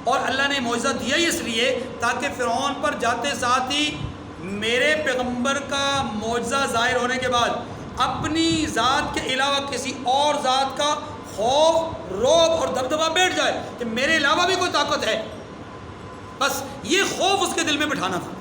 اور اللہ نے معجزہ دیا ہی اس لیے تاکہ فرعون پر جاتے ساتھ ہی میرے پیغمبر کا معجزہ ظاہر ہونے کے بعد اپنی ذات کے علاوہ کسی اور ذات کا خوف، رعب اور دبدبہ بیٹھ جائے کہ میرے علاوہ بھی کوئی طاقت ہے، بس یہ خوف اس کے دل میں بٹھانا تھا۔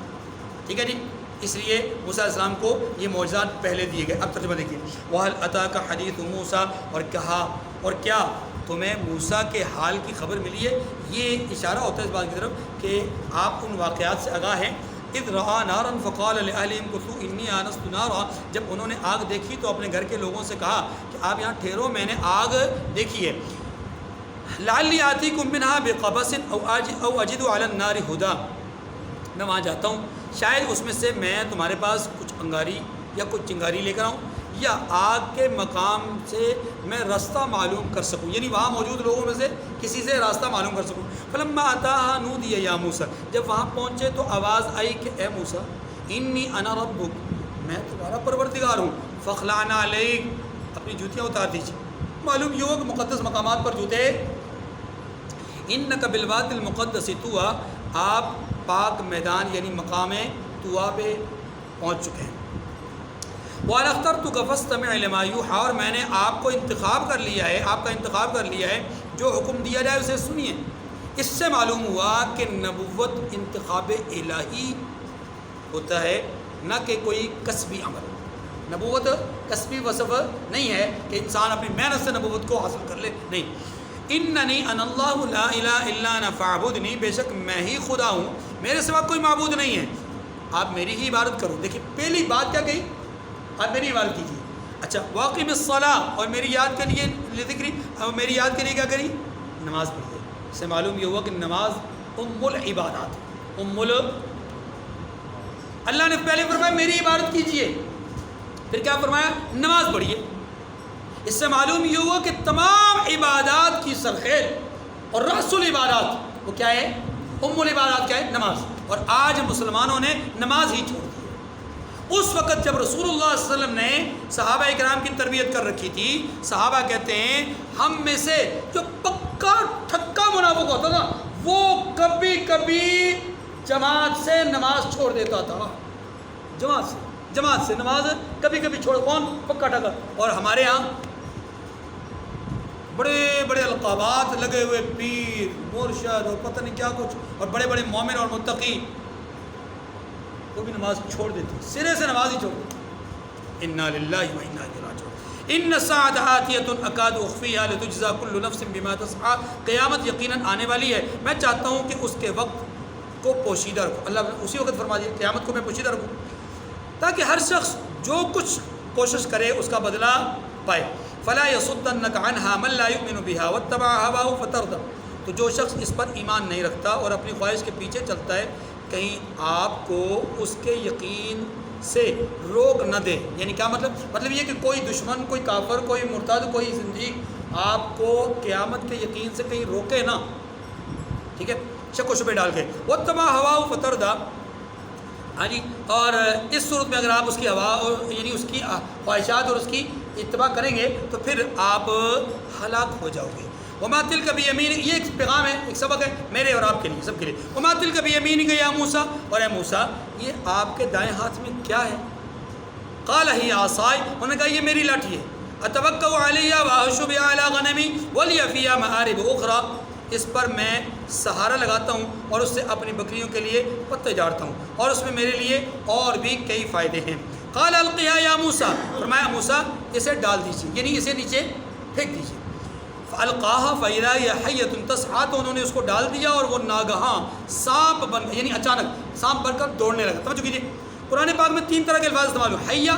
ٹھیک ہے جی، اس لیے موسیٰ علیہ السلام کو یہ معجزات پہلے دیے گئے۔ اب ترجمہ دیکھیے، وَهَلْ أَتَاكَ حَدِيثُ مُوسَىٰ، اور کہا اور کیا تمہیں موسیٰ کے حال کی خبر ملی ہے؟ یہ اشارہ ہوتا ہے اس بات کی طرف کہ آپ ان واقعات سے آگاہ ہیں۔ اذ رأى نارا فقال لأهلهم كثوا إني آنست نارا، جب انہوں نے آگ دیکھی تو اپنے گھر کے لوگوں سے کہا کہ آپ یہاں ٹھہرو، میں نے آگ دیکھی ہے۔ لعلی آتیکم منہا بقبس او اجد علی النار ہدی، میں وہاں جاتا ہوں، شاید اس میں سے میں تمہارے پاس کچھ انگاری یا کچھ چنگاری لے کر آؤں یا آگ کے مقام سے میں راستہ معلوم کر سکوں، یعنی وہاں موجود لوگوں میں سے کسی سے راستہ معلوم کر سکوں۔ فلما اتاها نودی یا موسیٰ، جب وہاں پہنچے تو آواز آئی کہ اے موسیٰ انی انا ربک، میں تمہارا پروردگار ہوں، فاخلعنا علیک، اپنی جوتیاں اتار دیجیے۔ معلوم یہ ہو کہ مقدس مقامات پر جوتے، انک بالوادی المقدس طویٰ، آپ پاک میدان یعنی مقام طویٰ پہ پہنچ چکے ہیں۔ وَأَنَا اخْتَرْتُكَ فَاسْتَمِعْ لِمَا يُوحَىٰ، اور میں نے آپ کو انتخاب کر لیا ہے، آپ کا انتخاب کر لیا ہے، جو حکم دیا جائے اسے سنیے۔ اس سے معلوم ہوا کہ نبوت انتخاب الہی ہوتا ہے، نہ کہ کوئی کسبی عمل۔ نبوت کسبی وصف نہیں ہے کہ انسان اپنی محنت سے نبوت کو حاصل کر لے، نہیں۔ اننی انا اللہ لا الہ الا انا فاعبدنی، بے شک میں ہی خدا ہوں، میرے سوا کوئی معبود نہیں ہے، آپ میری ہی عبادت کرو۔ دیکھیں پہلی بات کیا کہی؟ آپ میری عبادت کیجیے۔ اچھا، واقم الصلاۃ، اور میری یاد کے لیے ذکری، اور میری یاد کے لیے کیا کری؟ نماز پڑھیے۔ اس سے معلوم یہ ہوا کہ نماز ام العبادات، اللہ نے پہلے فرمایا میری عبادت کیجیے، پھر کیا فرمایا؟ نماز پڑھیے۔ اس سے معلوم یہ ہوا کہ تمام عبادات کی سرخیل اور رأس العبادات وہ کیا ہے؟ ام العبادات کیا ہے؟ نماز۔ اور آج مسلمانوں نے نماز ہی چھوڑ دی ہے، اس وقت جب رسول اللہ صلی اللہ علیہ وسلم نے صحابہ اکرام کی تربیت کر رکھی تھی، صحابہ کہتے ہیں ہم میں سے جو پکا ٹھکا منافق ہوتا تھا وہ کبھی کبھی جماعت سے نماز چھوڑ دیتا تھا، جماعت سے نماز کبھی کبھی چھوڑ، کون پکا ٹھکا. اور ہمارے ہاں بڑے بڑے القابات لگے ہوئے، پیر مرشد اور پتہ نہیں کیا کچھ، اور بڑے بڑے مومن اور متقی، وہ بھی نماز چھوڑ دیتے، سرے سے نماز ہی چھوڑ دیتے. انا للہ و انا الیہ راجعون. ان الساعۃ آتیۃ اکاد اخفیھا لتجزی کل نفس بما تسعی. قیامت یقیناً آنے والی ہے، میں چاہتا ہوں کہ اس کے وقت کو پوشیدہ رکھو. اللہ نے اسی وقت فرما دیا قیامت کو میں پوشیدہ رکھوں تاکہ ہر شخص جو کچھ کوشش کرے اس کا بدلہ پائے. فلا یصدنک عنہا من لا یؤمن بها واتبع هواه فتردى. تو جو شخص اس پر ایمان نہیں رکھتا اور اپنی خواہش کے پیچھے چلتا ہے، کہیں آپ کو اس کے یقین سے روک نہ دے. یعنی کیا مطلب یہ کہ کوئی دشمن، کوئی کافر، کوئی مرتد، کوئی زندیق آپ کو قیامت کے یقین سے کہیں روکے نہ، ٹھیک ہے، شک و شبہ ڈال کے. واتبع هواه فتردى. ہاں جی، اور اس صورت میں اگر آپ اس کی ہوا یعنی اس کی خواہشات اور اس کی اتباع کریں گے تو پھر آپ ہلاک ہو جاؤ گے. وما تلک بیمینک، یہ ایک پیغام ہے، ایک سبق ہے میرے اور آپ کے لیے، سب کے لیے. وما تلک بیمینک یا موسیٰ، اور اے موسیٰ یہ آپ کے دائیں ہاتھ میں کیا ہے؟ قال ہی عصائی، انہوں نے کہا یہ میری لاٹھی ہے. اتوکل علیہا واحش بہا علی غنمی ولی فیہا مآرب اخری، اس پر میں سہارا لگاتا ہوں اور اس سے اپنی بکریوں کے لیے پتے جاڑتا ہوں اور اس میں میرے لیے اور بھی کئی فائدے ہیں. قال القیہا یا موسیٰ، فرمایا موسیٰ اسے ڈال دیجیے، یعنی اسے نیچے پھینک دیجیے. فالقاها فاذا هي حیۃ تسعی، تو انہوں نے اس کو ڈال دیا اور وہ ناگہاں سانپ بن گیا، یعنی اچانک سانپ بن کر دوڑنے لگا. توجہ کیجیے، قرآن پاک میں 3 طرح کے الفاظ استعمال ہوئے. حیہ،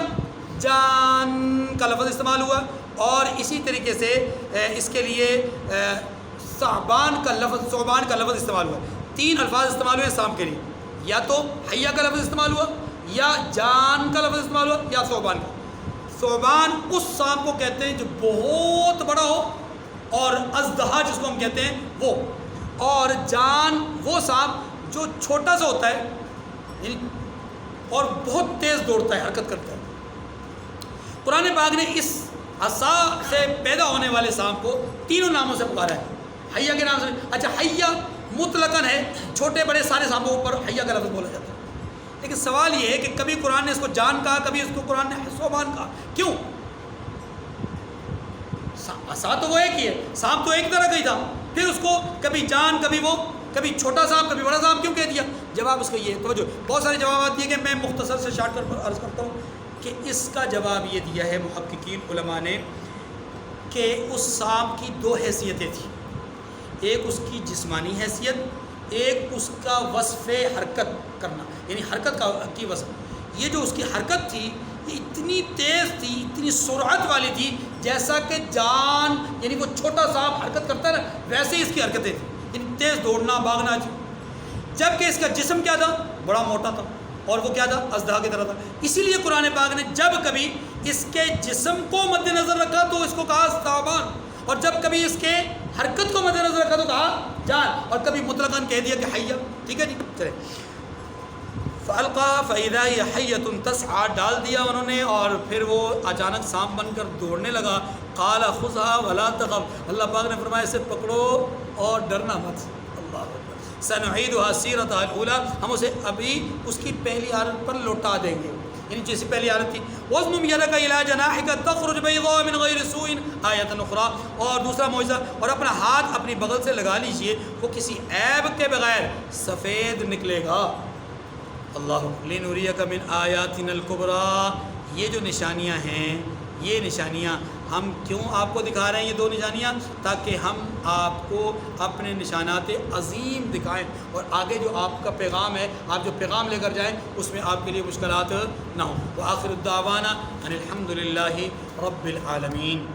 جان کا لفظ استعمال ہوا، اور اسی طریقے سے اس کے لیے ثعبان کا لفظ استعمال ہوا. 3 الفاظ استعمال ہوئے سانپ کے لیے، یا تو حیہ کا لفظ استعمال ہوا، یا جان کا لفظ استعمال ہوا، یا ثعبان کا. ثعبان اس سانپ کو کہتے ہیں جو بہت بڑا ہو، اور اژدہا جس کو ہم کہتے ہیں وہ، اور جان وہ سانپ جو چھوٹا سا ہوتا ہے اور بہت تیز دوڑتا ہے، حرکت کرتا ہے. قرآن پاک نے اس عصا سے پیدا ہونے والے سانپ کو 3 ناموں سے پکارا ہے. حیہ کے نام سے، اچھا حیہ مطلقاً ہے، چھوٹے بڑے سارے سانپوں پر حیہ کا لفظ بولا جاتا ہے. لیکن سوال یہ ہے کہ کبھی قرآن نے اس کو جان کہا، کبھی اس کو قرآن نے ثعبان کہا، کیوں؟ عصا تو وہ ایک ہی ہے، سانپ تو ایک طرح کا ہی تھا، پھر اس کو کبھی جان، کبھی وہ، کبھی چھوٹا سانپ، کبھی بڑا سانپ کیوں کہہ دیا؟ جواب اس کا یہ ہے، توجہ، بہت سارے جوابات دیے کہ میں مختصر سے شارٹ کٹ پر عرض کرتا ہوں کہ اس کا جواب یہ دیا ہے محققین علماء نے کہ اس سانپ کی 2 حیثیتیں تھیں. ایک اس کی جسمانی حیثیت، ایک اس کا وصف حرکت کرنا، یعنی حرکت کی وصف. یہ جو اس کی حرکت تھی یہ اتنی تیز تھی، اتنی سرعت والی تھی، جیسا کہ جان یعنی وہ چھوٹا سانپ حرکت کرتا ہے نا، ویسے ہی اس کی حرکتیں تھیں، یعنی تیز دوڑنا بھاگنا. جبکہ اس کا جسم کیا تھا؟ بڑا موٹا تھا، اور وہ کیا تھا؟ اژدہا کی طرح تھا. اسی لیے قرآن پاک نے جب کبھی اس کے جسم کو مد نظر رکھا تو اس کو کہا ثعبان، اور جب کبھی اس کے حرکت کو مد نظر رکھا تو کہا جان، اور کبھی مطلقاً کہہ دیا کہ حیہ. ٹھیک ہے جی، چلے. فَأَلْقَاهَا فَإِذَا هِيَ حَيَّةٌ تَسْعَىٰ، ڈال دیا انہوں نے اور پھر وہ اچانک سانپ بن کر دوڑنے لگا. قَالَ خُذْهَا وَلَا تَخَفْ، اللہ پاک نے فرمایا اسے پکڑو اور ڈرنا مت. اللہ اکبر. سَنُعِيدُهَا سِيرَتَهَا الْأُولَىٰ، ہم اسے ابھی اس کی پہلی حالت پر لوٹا دیں گے، یعنی جیسی پہلی حالت تھی. وَاضْمُمْ يَدَكَ إِلَىٰ جَنَاحِكَ تَخْرُجْ بَيْضَاءَ مِنْ غَيْرِ سُوءٍ آیَةً أُخْرَىٰ، اور دوسرا معجزہ، اور اپنا ہاتھ اپنی بغل سے لگا لیجئے، وہ کسی عیب کے بغیر سفید نکلے گا. اللہ لِنُرِيَكَ مِنْ آیَاتِنَا الْكُبْرَىٰ، یہ جو نشانیاں ہیں، یہ نشانیاں ہم کیوں آپ کو دکھا رہے ہیں؟ یہ 2 نشانیاں تاکہ ہم آپ کو اپنے نشانات عظیم دکھائیں، اور آگے جو آپ کا پیغام ہے، آپ جو پیغام لے کر جائیں اس میں آپ کے لیے مشکلات نہ ہوں. وآخر الدعوانا ان الحمد للہ رب العالمین.